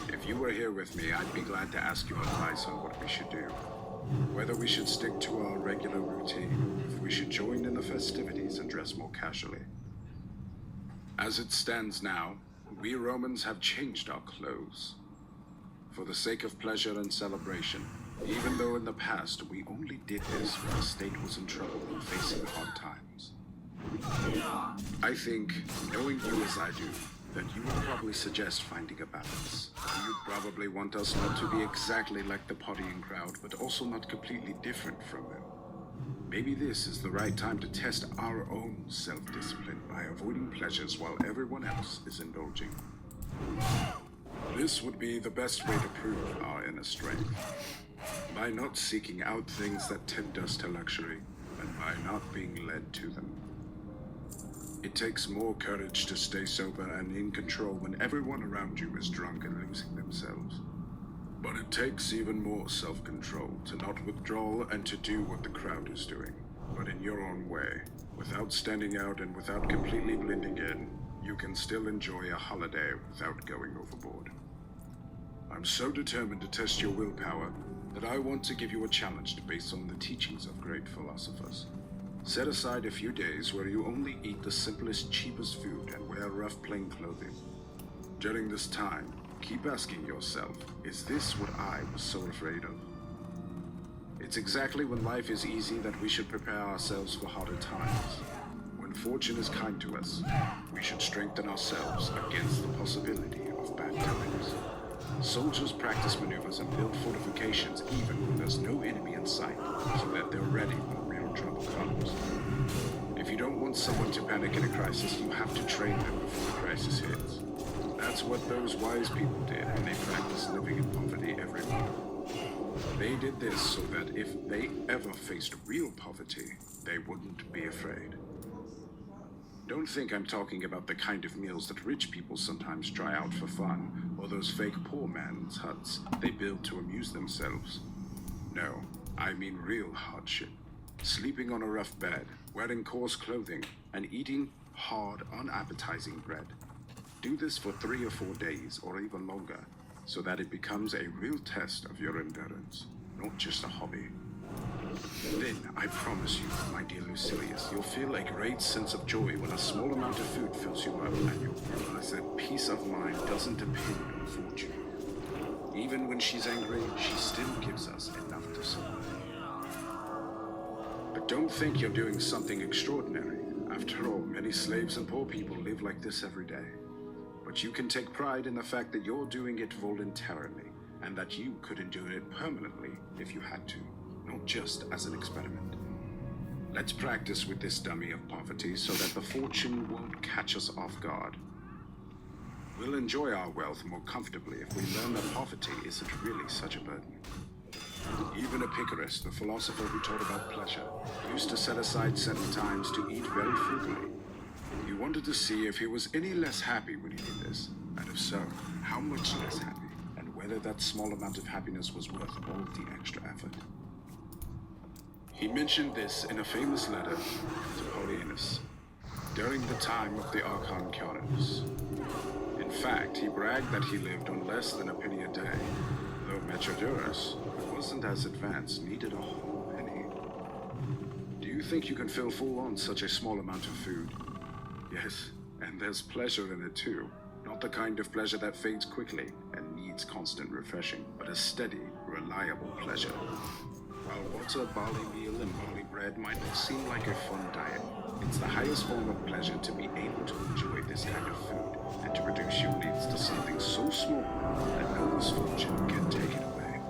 If you were here with me, I'd be glad to ask your advice on what we should do. Whether we should stick to our regular routine, if we should join in the festivities and dress more casually. As it stands now, we Romans have changed our clothes. For the sake of pleasure and celebration, even though in the past we only did this when the state was in trouble and facing hard times. I think, knowing you as I do, that you would probably suggest finding a balance. You'd probably want us not to be exactly like the partying crowd, but also not completely different from them. Maybe this is the right time to test our own self-discipline by avoiding pleasures while everyone else is indulging. This would be the best way to prove our inner strength. By not seeking out things that tempt us to luxury, and by not being led to them. It takes more courage to stay sober and in control when everyone around you is drunk and losing themselves. But it takes even more self-control to not withdraw and to do what the crowd is doing, but in your own way. Without standing out and without completely blending in, you can still enjoy a holiday without going overboard. I'm so determined to test your willpower that I want to give you a challenge based on the teachings of great philosophers. Set aside a few days where you only eat the simplest, cheapest food and wear rough, plain clothing. During this time, keep asking yourself, is this what I was so afraid of? It's exactly when life is easy that we should prepare ourselves for harder times. When fortune is kind to us, we should strengthen ourselves against the possibility of bad times. Soldiers practice maneuvers and build fortifications even when there's no enemy in sight, so that they're ready when real trouble comes. If you don't want someone to panic in a crisis, you have to train them before the crisis hits. That's what those wise people did when they practiced living in poverty every month. They did this so that if they ever faced real poverty, they wouldn't be afraid. Don't think I'm talking about the kind of meals that rich people sometimes try out for fun, or those fake poor man's huts they build to amuse themselves. No, I mean real hardship. Sleeping on a rough bed, wearing coarse clothing, and eating hard, unappetizing bread. Do this for 3 or 4 days, or even longer, so that it becomes a real test of your endurance, not just a hobby. Then, I promise you, my dear Lucilius, you'll feel a great sense of joy when a small amount of food fills you up and you'll realize that peace of mind doesn't depend on fortune. Even when she's angry, she still gives us enough to survive. But don't think you're doing something extraordinary. After all, many slaves and poor people live like this every day. But you can take pride in the fact that you're doing it voluntarily, and that you could endure it permanently if you had to. Not just as an experiment. Let's practice with this dummy of poverty so that the fortune won't catch us off guard. We'll enjoy our wealth more comfortably if we learn that poverty isn't really such a burden. Even Epicurus, the philosopher who taught about pleasure, used to set aside certain times to eat very frugally. He wanted to see if he was any less happy when he did this, and if so, how much less happy, and whether that small amount of happiness was worth all the extra effort. He mentioned this in a famous letter to Polyaenus during the time of the Archon Charonus. In fact, he bragged that he lived on less than a penny a day, though Metrodorus, who wasn't as advanced, needed a whole penny. Do you think you can fill full on such a small amount of food? Yes, and there's pleasure in it too. Not the kind of pleasure that fades quickly and needs constant refreshing, but a steady, reliable pleasure. While water, barley meal, and barley bread might not seem like a fun diet, it's the highest form of pleasure to be able to enjoy this kind of food, and to reduce your needs to something so small that no misfortune can take it away.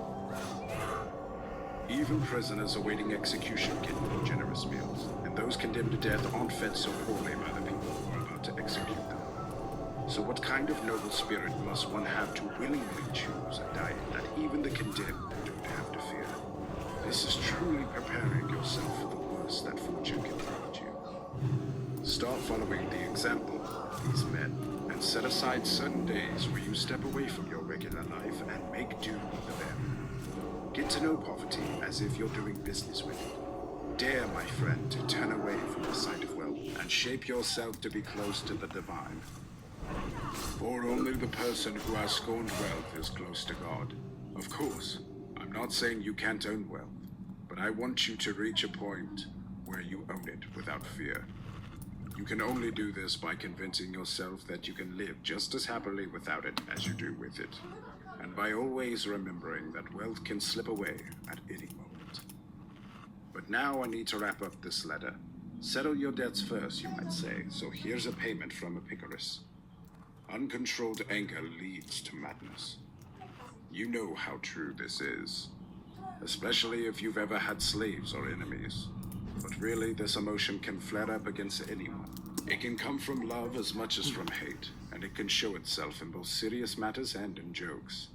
Even prisoners awaiting execution get more generous meals, and those condemned to death aren't fed so poorly by the people who are about to execute them. So what kind of noble spirit must one have to willingly choose a diet that even the condemned don't have to fear? This is truly preparing yourself for the worst that fortune can throw at you. Start following the example of these men, and set aside certain days where you step away from your regular life and make do with them. Get to know poverty as if you're doing business with it. Dare, my friend, to turn away from the sight of wealth, and shape yourself to be close to the divine. For only the person who has scorned wealth is close to God. Of course, I'm not saying you can't own wealth, but I want you to reach a point where you own it without fear. You can only do this by convincing yourself that you can live just as happily without it as you do with it, and by always remembering that wealth can slip away at any moment. But now I need to wrap up this letter. Settle your debts first, you might say, so here's a payment from Epicurus. Uncontrolled anger leads to madness. You know how true this is, especially if you've ever had slaves or enemies. But really, this emotion can flare up against anyone. It can come from love as much as from hate, and it can show itself in both serious matters and in jokes.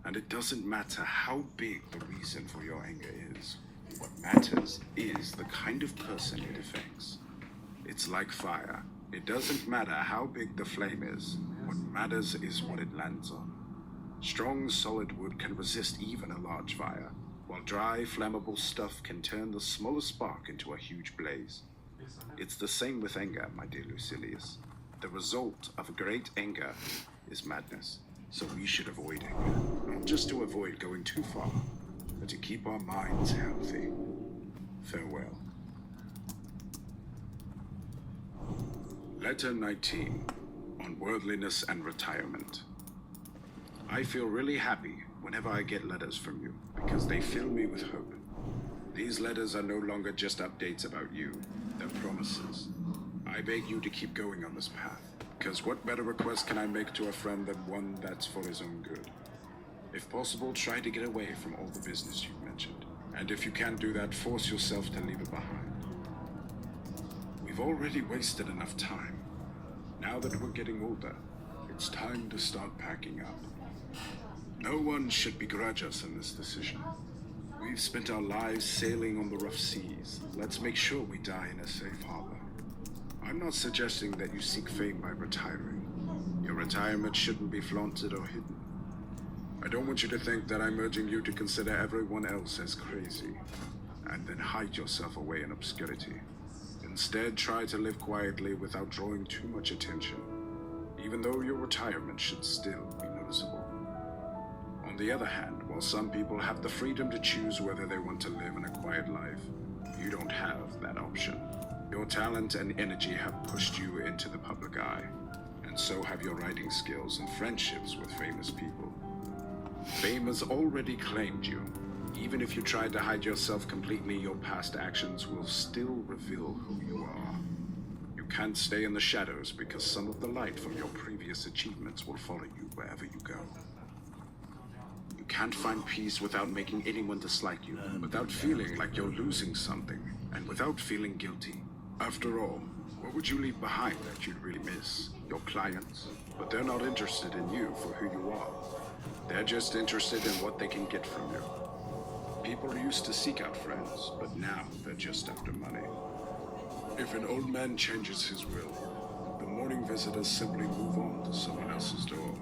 And it doesn't matter how big the reason for your anger is. What matters is the kind of person it affects. It's like fire. It doesn't matter how big the flame is. What matters is what it lands on. Strong, solid wood can resist even a large fire, while dry, flammable stuff can turn the smallest spark into a huge blaze. It's the same with anger, my dear Lucilius. The result of great anger is madness, so we should avoid anger, not just to avoid going too far, but to keep our minds healthy. Farewell. Letter 19, on worldliness and retirement. I feel really happy whenever I get letters from you, because they fill me with hope. These letters are no longer just updates about you, they're promises. I beg you to keep going on this path, because what better request can I make to a friend than one that's for his own good? If possible, try to get away from all the business you've mentioned, and if you can't do that, force yourself to leave it behind. We've already wasted enough time. Now that we're getting older, it's time to start packing up. No one should begrudge us in this decision. We've spent our lives sailing on the rough seas. Let's make sure we die in a safe harbor. I'm not suggesting that you seek fame by retiring. Your retirement shouldn't be flaunted or hidden. I don't want you to think that I'm urging you to consider everyone else as crazy, and then hide yourself away in obscurity. Instead, try to live quietly without drawing too much attention, even though your retirement should still be noticeable. On the other hand, while some people have the freedom to choose whether they want to live in a quiet life, you don't have that option. Your talent and energy have pushed you into the public eye, and so have your writing skills and friendships with famous people. Fame has already claimed you. Even if you tried to hide yourself completely, your past actions will still reveal who you are. You can't stay in the shadows because some of the light from your previous achievements will follow you wherever you go. You can't find peace without making anyone dislike you, without feeling like you're losing something, and without feeling guilty. After all, what would you leave behind that you'd really miss? Your clients? But they're not interested in you for who you are. They're just interested in what they can get from you. People used to seek out friends, but now they're just after money. If an old man changes his will, the morning visitors simply move on to someone else's door.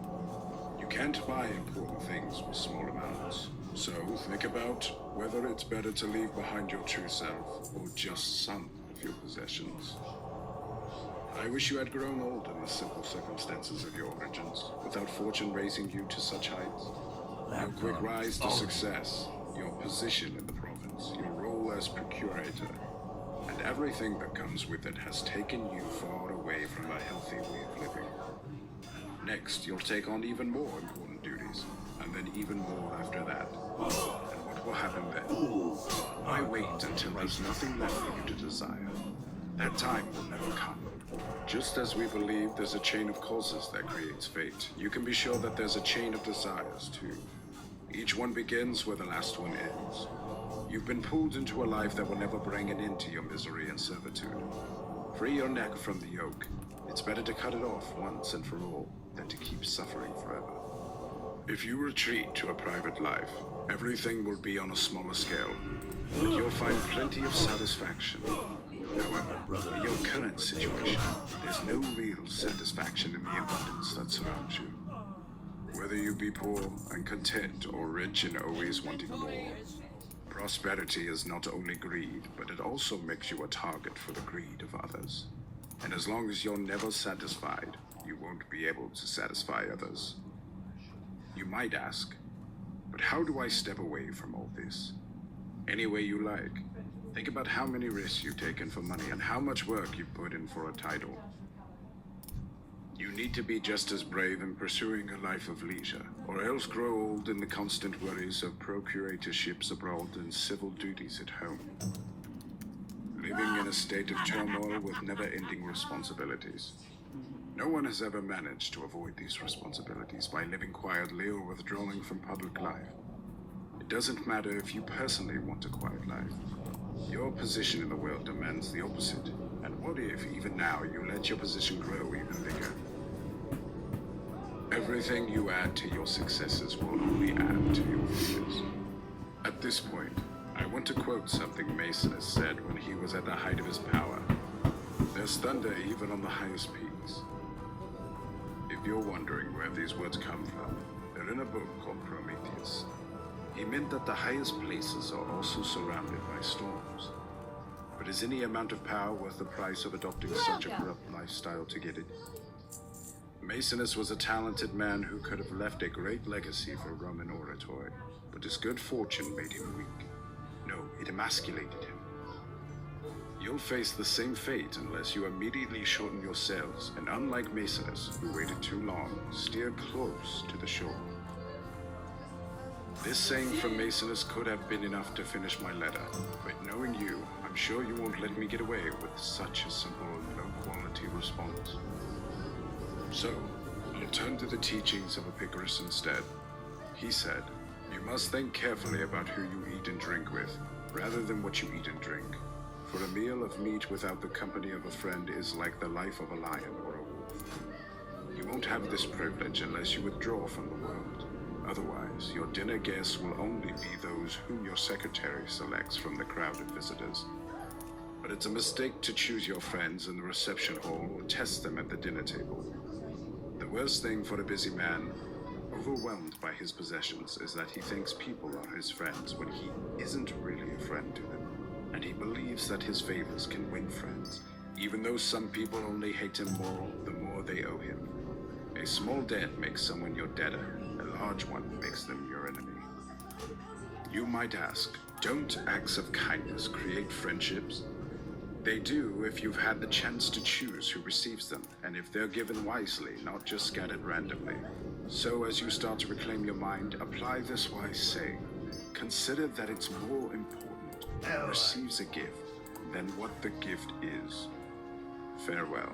You can't buy important things with small amounts, so think about whether it's better to leave behind your true self or just some of your possessions. I wish you had grown old in the simple circumstances of your origins, without fortune raising you to such heights. Your quick rise to success, your position in the province, your role as procurator, and everything that comes with it has taken you far away from a healthy way of living. Next, you'll take on even more important duties, and then even more after that. And what will happen then? Why wait until there's nothing left for you to desire? That time will never come. Just as we believe there's a chain of causes that creates fate, you can be sure that there's a chain of desires too. Each one begins where the last one ends. You've been pulled into a life that will never bring an end to your misery and servitude. Free your neck from the yoke. It's better to cut it off once and for all than to keep suffering forever. If you retreat to a private life, everything will be on a smaller scale, but you'll find plenty of satisfaction. However, in your current situation, there's no real satisfaction in the abundance that surrounds you. Whether you be poor and content or rich and always wanting more, prosperity is not only greed, but it also makes you a target for the greed of others. And as long as you're never satisfied, you won't be able to satisfy others. You might ask, but how do I step away from all this? Any way you like. Think about how many risks you've taken for money and how much work you've put in for a title. You need to be just as brave in pursuing a life of leisure, or else grow old in the constant worries of prokuratorships abroad and civil duties at home. Living in a state of turmoil with never-ending responsibilities. No one has ever managed to avoid these responsibilities by living quietly or withdrawing from public life. It doesn't matter if you personally want a quiet life. Your position in the world demands the opposite. And what if, even now, you let your position grow even bigger? Everything you add to your successes will only add to your fears. At this point, I want to quote something Macinus said when he was at the height of his power. There's thunder even on the highest peaks. If you're wondering where these words come from, they're in a book called Prometheus. He meant that the highest places are also surrounded by storms. But is any amount of power worth the price of adopting such a corrupt lifestyle to get it? Macinus was a talented man who could have left a great legacy for Roman oratory, but his good fortune made him weak. No, it emasculated him. You'll face the same fate unless you immediately shorten your sails, and unlike Macinus, who waited too long, steer close to the shore. This saying from Macinus could have been enough to finish my letter, but knowing you, I'm sure you won't let me get away with such a simple and low-quality response. So, I'll turn to the teachings of Epicurus instead. He said, you must think carefully about who you eat and drink with, rather than what you eat and drink. For a meal of meat without the company of a friend is like the life of a lion or a wolf. You won't have this privilege unless you withdraw from the world. Otherwise, your dinner guests will only be those whom your secretary selects from the crowded visitors. But it's a mistake to choose your friends in the reception hall or test them at the dinner table. The worst thing for a busy man, overwhelmed by his possessions, is that he thinks people are his friends when he isn't really a friend to them. And he believes that his favors can win friends, even though some people only hate him more the more they owe him. A small debt makes someone your debtor, a large one makes them your enemy. You might ask, don't acts of kindness create friendships? They do if you've had the chance to choose who receives them, and if they're given wisely, not just scattered randomly. So as you start to reclaim your mind, apply this wise saying. Consider that it's more important who receives a gift than what the gift is. Farewell.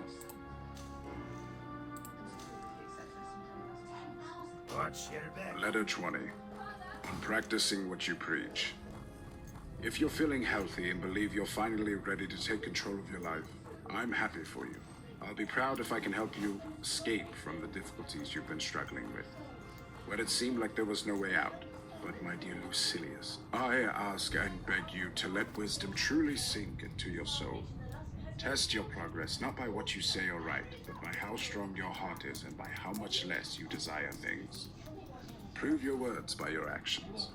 Letter 20. On practicing what you preach. If you're feeling healthy and believe you're finally ready to take control of your life, I'm happy for you. I'll be proud if I can help you escape from the difficulties you've been struggling with. When it seemed like there was no way out, but my dear Lucilius, I ask and beg you to let wisdom truly sink into your soul. Test your progress not by what you say or write, but by how strong your heart is and by how much less you desire things. Prove your words by your actions.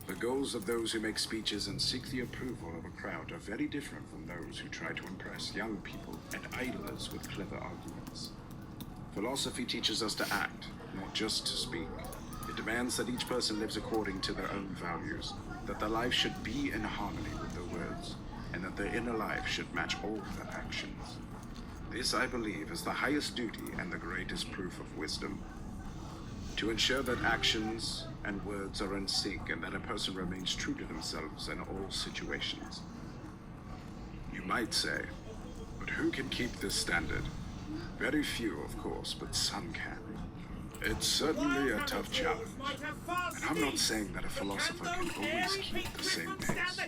The goals of those who make speeches and seek the approval of a crowd are very different from those who try to impress young people and idlers with clever arguments. Philosophy teaches us to act, not just to speak. It demands that each person lives according to their own values, that their life should be in harmony with their words, and that their inner life should match all their actions. This, I believe, is the highest duty and the greatest proof of wisdom. To ensure that actions and words are in sync and that a person remains true to themselves in all situations. You might say, but who can keep this standard? Very few, of course, but some can. It's certainly a tough challenge, and I'm not saying that a philosopher can always keep the same pace,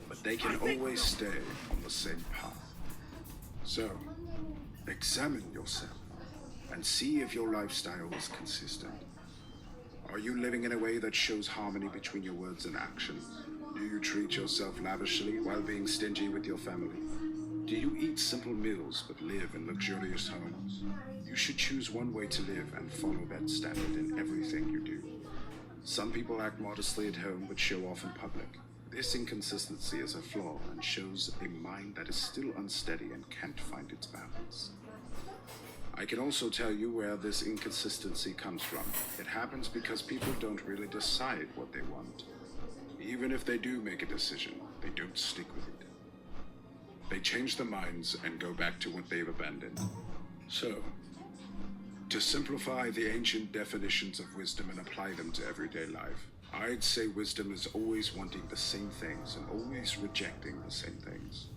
but they can always stay on the same path. So, examine yourself and see if your lifestyle is consistent. Are you living in a way that shows harmony between your words and actions? Do you treat yourself lavishly while being stingy with your family? Do you eat simple meals but live in luxurious homes? You should choose one way to live and follow that standard in everything you do. Some people act modestly at home but show off in public. This inconsistency is a flaw and shows a mind that is still unsteady and can't find its balance. I can also tell you where this inconsistency comes from. It happens because people don't really decide what they want. Even if they do make a decision, they don't stick with it. They change their minds and go back to what they've abandoned. So, to simplify the ancient definitions of wisdom and apply them to everyday life, I'd say wisdom is always wanting the same things and always rejecting the same things.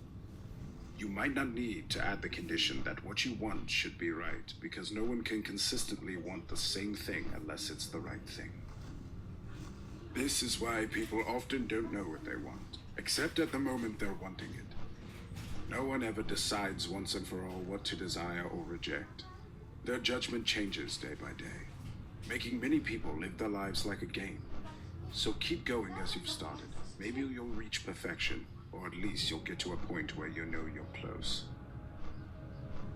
You might not need to add the condition that what you want should be right, because no one can consistently want the same thing unless it's the right thing. This is why people often don't know what they want, except at the moment they're wanting it. No one ever decides once and for all what to desire or reject. Their judgment changes day by day, making many people live their lives like a game. So keep going as you've started. Maybe you'll reach perfection, or at least you'll get to a point where you know you're close.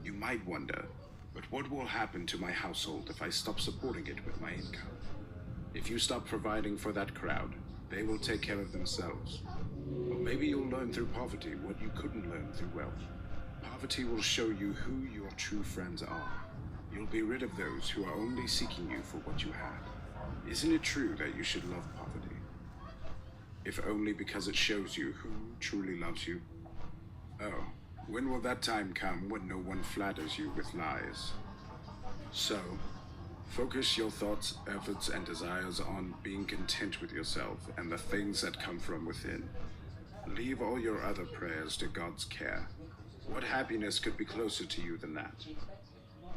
You might wonder, but what will happen to my household if I stop supporting it with my income? If you stop providing for that crowd, they will take care of themselves. Or maybe you'll learn through poverty what you couldn't learn through wealth. Poverty will show you who your true friends are. You'll be rid of those who are only seeking you for what you had. Isn't it true that you should love poverty? If only because it shows you who truly loves you. Oh, when will that time come when no one flatters you with lies? So, focus your thoughts, efforts, and desires on being content with yourself and the things that come from within. Leave all your other prayers to God's care. What happiness could be closer to you than that?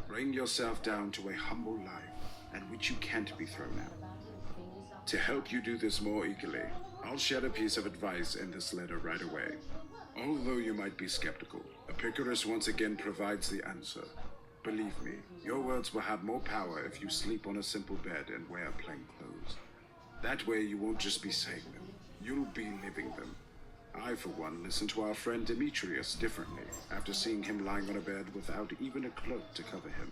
Bring yourself down to a humble life, and which you can't be thrown out. To help you do this more eagerly, I'll share a piece of advice in this letter right away. Although you might be skeptical, Epicurus once again provides the answer. Believe me, your words will have more power if you sleep on a simple bed and wear plain clothes. That way you won't just be saying them, you'll be living them. I, for one, listen to our friend Dixtrious differently after seeing him lying on a bed without even a cloak to cover him,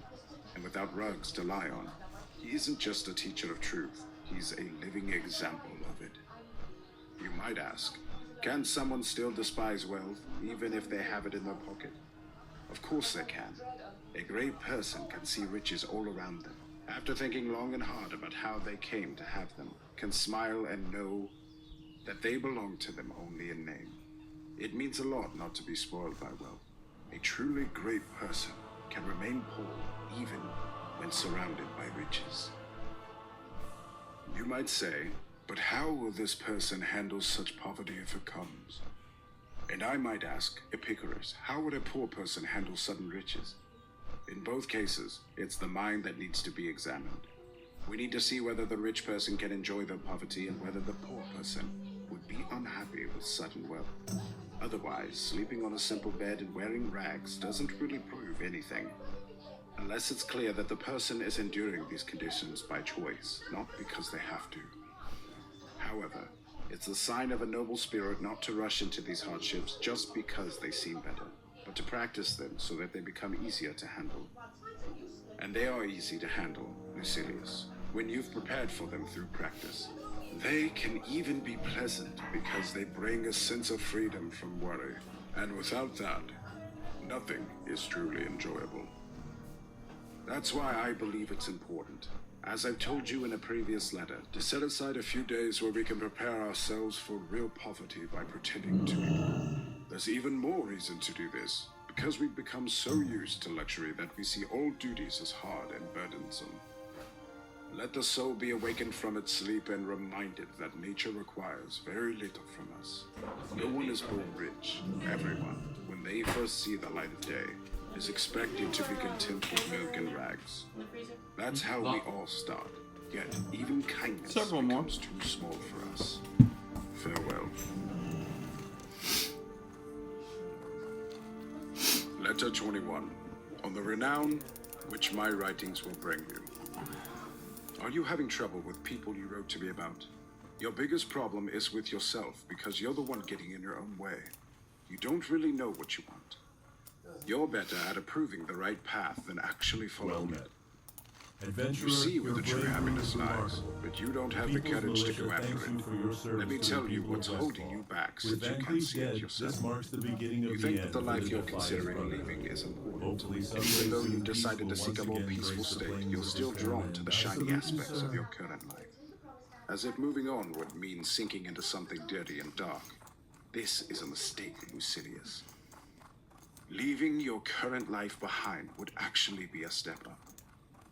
and without rugs to lie on. He isn't just a teacher of truth, he's a living example of it. You might ask, can someone still despise wealth, even if they have it in their pocket? Of course they can. A great person can see riches all around them, after thinking long and hard about how they came to have them, can smile and know that they belong to them only in name. It means a lot not to be spoiled by wealth. A truly great person can remain poor even when surrounded by riches. You might say, but how will this person handle such poverty if it comes? And I might ask, Epicurus, how would a poor person handle sudden riches? In both cases, it's the mind that needs to be examined. We need to see whether the rich person can enjoy their poverty and whether the poor person would be unhappy with sudden wealth. Otherwise, sleeping on a simple bed and wearing rags doesn't really prove anything, unless it's clear that the person is enduring these conditions by choice, not because they have to. However, it's a sign of a noble spirit not to rush into these hardships just because they seem better, but to practice them so that they become easier to handle. And they are easy to handle, Lucilius, when you've prepared for them through practice. They can even be pleasant because they bring a sense of freedom from worry, and without that, nothing is truly enjoyable. That's why I believe it's important, as I've told you in a previous letter, to set aside a few days where we can prepare ourselves for real poverty by pretending to be poor. There's even more reason to do this, because we've become so used to luxury that we see all duties as hard and burdensome. Let the soul be awakened from its sleep and reminded that nature requires very little from us. No one is born rich. Everyone, when they first see the light of day, is expected to be content with milk and rags. That's how we all start. Yet, even kindness becomes too small for us. Farewell. Letter 21. On the renown which my writings will bring you. Are you having trouble with people you wrote to me about? Your biggest problem is with yourself because you're the one getting in your own way. You don't really know what you want. You're better at approving the right path than actually following it. You see where the true happiness lies, but you don't have the courage to go after it. Let me tell you what's holding you back since you can't see it yourself. You think that the life you're considering leaving is important, and even though you've decided to seek a more peaceful state, you're still drawn to the shiny aspects of your current life. as if moving on would mean sinking into something dirty and dark. This is a mistake, Lucilius. Leaving your current life behind would actually be a step up.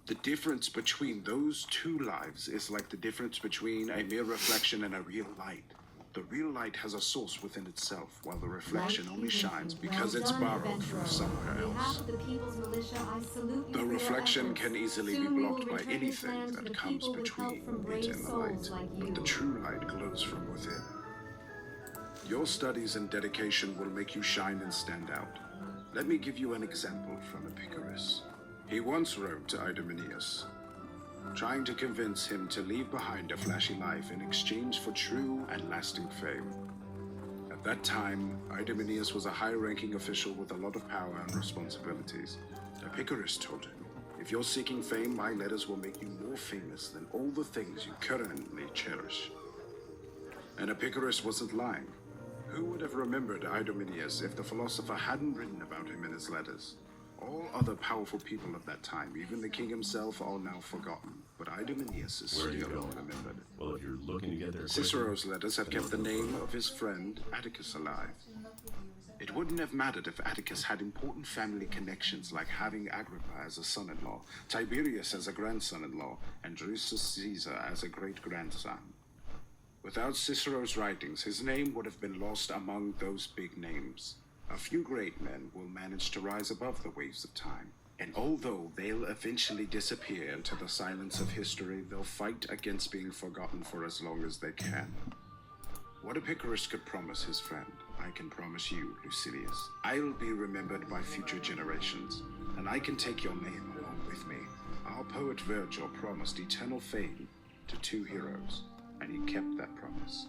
The difference between those two lives is like the difference between a mere reflection and a real light. The real light has a source within itself, while the reflection only shines because it's borrowed from somewhere else. The reflection can easily be blocked by anything that comes between it and the light, but the true light glows from within. Your studies and dedication will make you shine and stand out. Let me give you an example from Epicurus. He once wrote to Idomeneus, trying to convince him to leave behind a flashy life in exchange for true and lasting fame. At that time, Idomeneus was a high-ranking official with a lot of power and responsibilities. Epicurus told him, if you're seeking fame, my letters will make you more famous than all the things you currently cherish. And Epicurus wasn't lying. Who would have remembered Idomeneus if the philosopher hadn't written about him in his letters? All other powerful people of that time, even the king himself, are now forgotten. But Idomeneus is still remembered. Well, if you're looking to get there, Cicero's letters have kept the name of his friend Atticus alive. It wouldn't have mattered if Atticus had important family connections like having Agrippa as a son-in-law, Tiberius as a grandson-in-law, and Drusus Caesar as a great-grandson. Without Cicero's writings, his name would have been lost among those big names. A few great men will manage to rise above the waves of time, and although they'll eventually disappear into the silence of history, they'll fight against being forgotten for as long as they can. What Epicurus could promise his friend, I can promise you, Lucilius. I'll be remembered by future generations, and I can take your name along with me. Our poet Virgil promised eternal fame to two heroes, and he kept that promise.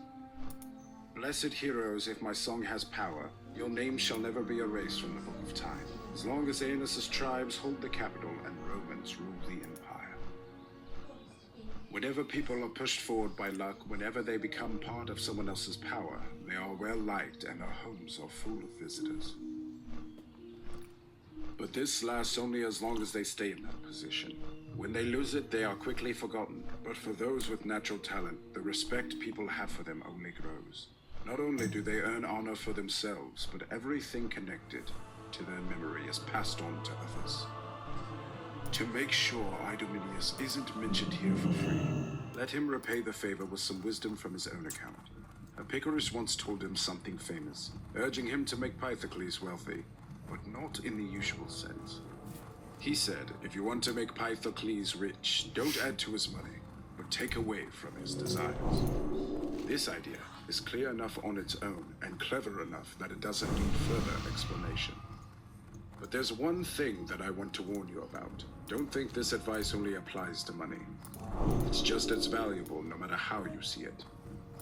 Blessed heroes, if my song has power, your name shall never be erased from the book of time, as long as Aeneas' tribes hold the capital and Romans rule the empire. Whenever people are pushed forward by luck, whenever they become part of someone else's power, they are well liked and our homes are full of visitors. But this lasts only as long as they stay in that position. When they lose it, they are quickly forgotten. But for those with natural talent, the respect people have for them only grows. Not only do they earn honor for themselves, but everything connected to their memory is passed on to others. To make sure Idomeneus isn't mentioned here for free, let him repay the favor with some wisdom from his own account. Epicurus once told him something famous, urging him to make Pythocles wealthy, but not in the usual sense. He said, if you want to make Pythocles rich, don't add to his money, but take away from his desires. This idea is clear enough on its own and clever enough that it doesn't need further explanation. But there's one thing that I want to warn you about. Don't think this advice only applies to money. It's just as valuable no matter how you see it.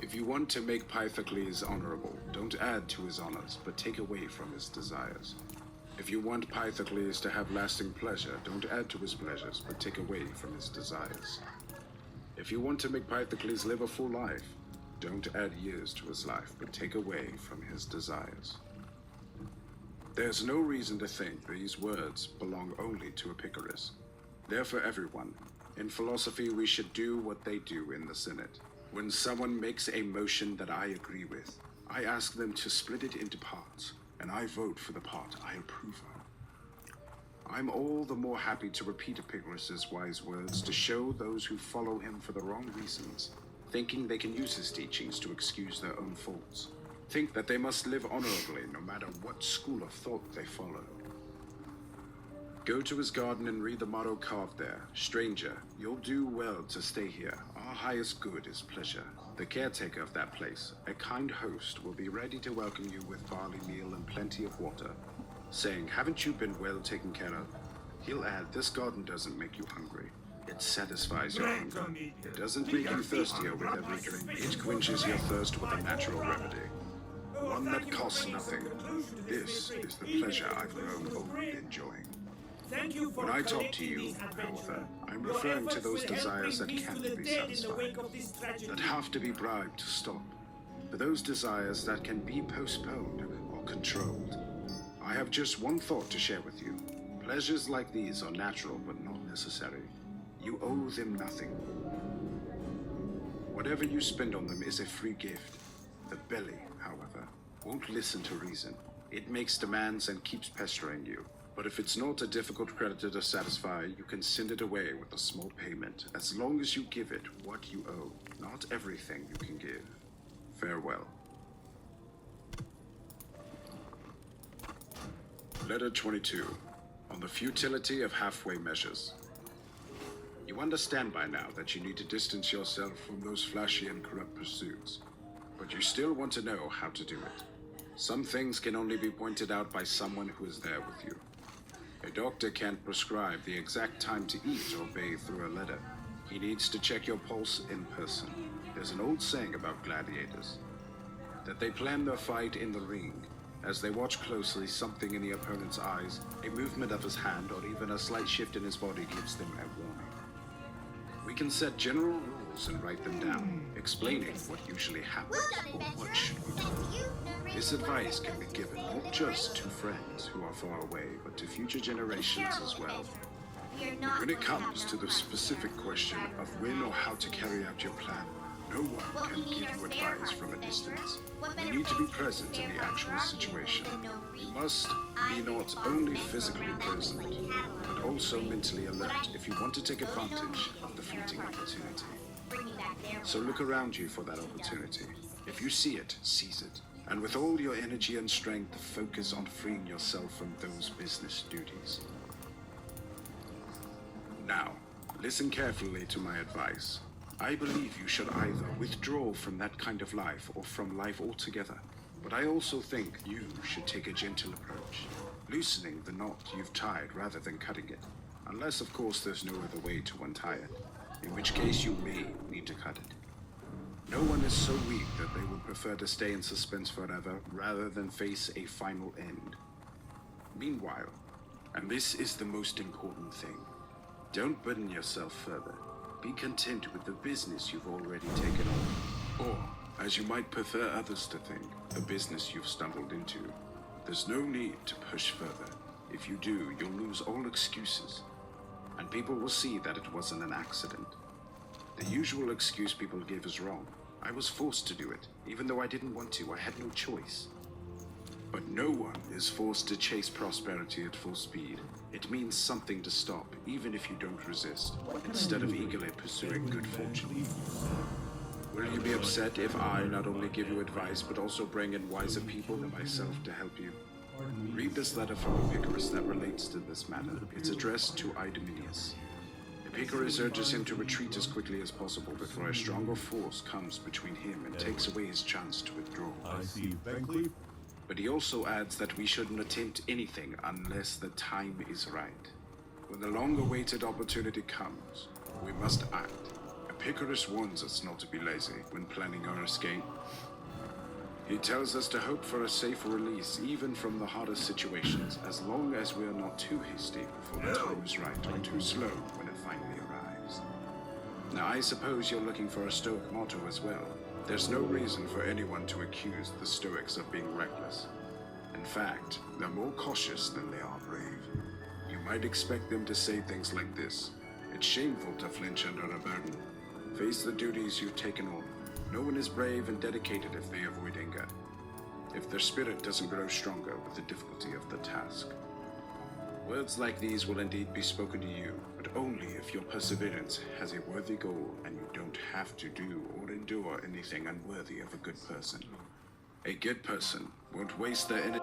If you want to make Pythocles honorable, don't add to his honors, but take away from his desires. If you want Pythocles to have lasting pleasure, don't add to his pleasures, but take away from his desires. If you want to make Pythocles live a full life, don't add years to his life, but take away from his desires. There's no reason to think these words belong only to Epicurus. They're for everyone. In philosophy, we should do what they do in the Senate. When someone makes a motion that I agree with, I ask them to split it into parts, and I vote for the part I approve of. I'm all the more happy to repeat Epicurus's wise words to show those who follow him for the wrong reasons, thinking they can use his teachings to excuse their own faults, think that they must live honorably no matter what school of thought they follow. Go to his garden and read the motto carved there, Stranger, you'll do well to stay here. Our highest good is pleasure. The caretaker of that place, a kind host, will be ready to welcome you with barley meal and plenty of water, saying, haven't you been well taken care of? He'll add, this garden doesn't make you hungry. It satisfies your hunger. It doesn't make you thirstier with every drink. It quenches your thirst with a natural remedy. One that costs nothing. This is the pleasure I've grown old enjoying. When I talk to you, however, I'm referring to those desires that can't be satisfied, that have to be bribed to stop, for those desires that can be postponed or controlled. I have just one thought to share with you. Pleasures like these are natural but not necessary. You owe them nothing. Whatever you spend on them is a free gift. The belly, however, won't listen to reason. It makes demands and keeps pestering you. But if it's not a difficult creditor to satisfy, you can send it away with a small payment, as long as you give it what you owe, not everything you can give. Farewell. Letter 22. On the futility of halfway measures. You understand by now that you need to distance yourself from those flashy and corrupt pursuits, but you still want to know how to do it. Some things can only be pointed out by someone who is there with you. A doctor can't prescribe the exact time to eat or bathe through a letter. He needs to check your pulse in person. There's an old saying about gladiators, that they plan their fight in the ring. As they watch closely, something in the opponent's eyes, a movement of his hand, or even a slight shift in his body gives them a warning. We can set general rules and write them down, explaining what usually happens or what should we do. This advice can be given not just to friends who are far away, but to future generations as well. When it comes to the specific question of when or how to carry out your plan, no one can give you advice from a distance. You need to be present in the actual situation. You must be not only physically present, but also mentally alert if you want to take advantage of the fleeting opportunity. So look around you for that opportunity. If you see it, seize it. And with all your energy and strength, focus on freeing yourself from those business duties. Now, listen carefully to my advice. I believe you should either withdraw from that kind of life or from life altogether. But I also think you should take a gentle approach, loosening the knot you've tied rather than cutting it. Unless, of course, there's no other way to untie it, in which case you may need to cut it. No one is so weak that they would prefer to stay in suspense forever rather than face a final end. Meanwhile, and this is the most important thing, don't burden yourself further. Be content with the business you've already taken on. Or, as you might prefer others to think, the business you've stumbled into. There's no need to push further. If you do, you'll lose all excuses. And people will see that it wasn't an accident. The usual excuse people give is wrong. I was forced to do it. Even though I didn't want to, I had no choice. But no one is forced to chase prosperity at full speed. It means something to stop, even if you don't resist, instead of eagerly pursuing good fortune. Will you be upset if I not only give you advice, but also bring in wiser people than myself to help you? Read this letter from Epicurus that relates to this matter. It's addressed to Idomeneus. Epicurus urges him to retreat as quickly as possible before a stronger force comes between him and takes away his chance to withdraw. I see, Bankley. But he also adds that we shouldn't attempt anything unless the time is right. When the long-awaited opportunity comes, we must act. Epicurus warns us not to be lazy when planning our escape. He tells us to hope for a safe release even from the hardest situations, as long as we are not too hasty before the time is right or too slow when it finally arrives. Now I suppose you're looking for a Stoic motto as well. There's no reason for anyone to accuse the Stoics of being reckless. In fact, they're more cautious than they are brave. You might expect them to say things like this: "It's shameful to flinch under a burden. Face the duties you've taken on. No one is brave and dedicated if they avoid anger, if their spirit doesn't grow stronger with the difficulty of the task." Words like these will indeed be spoken to you, but only if your perseverance has a worthy goal and you don't have to do or endure anything unworthy of a good person. A good person won't waste their energy.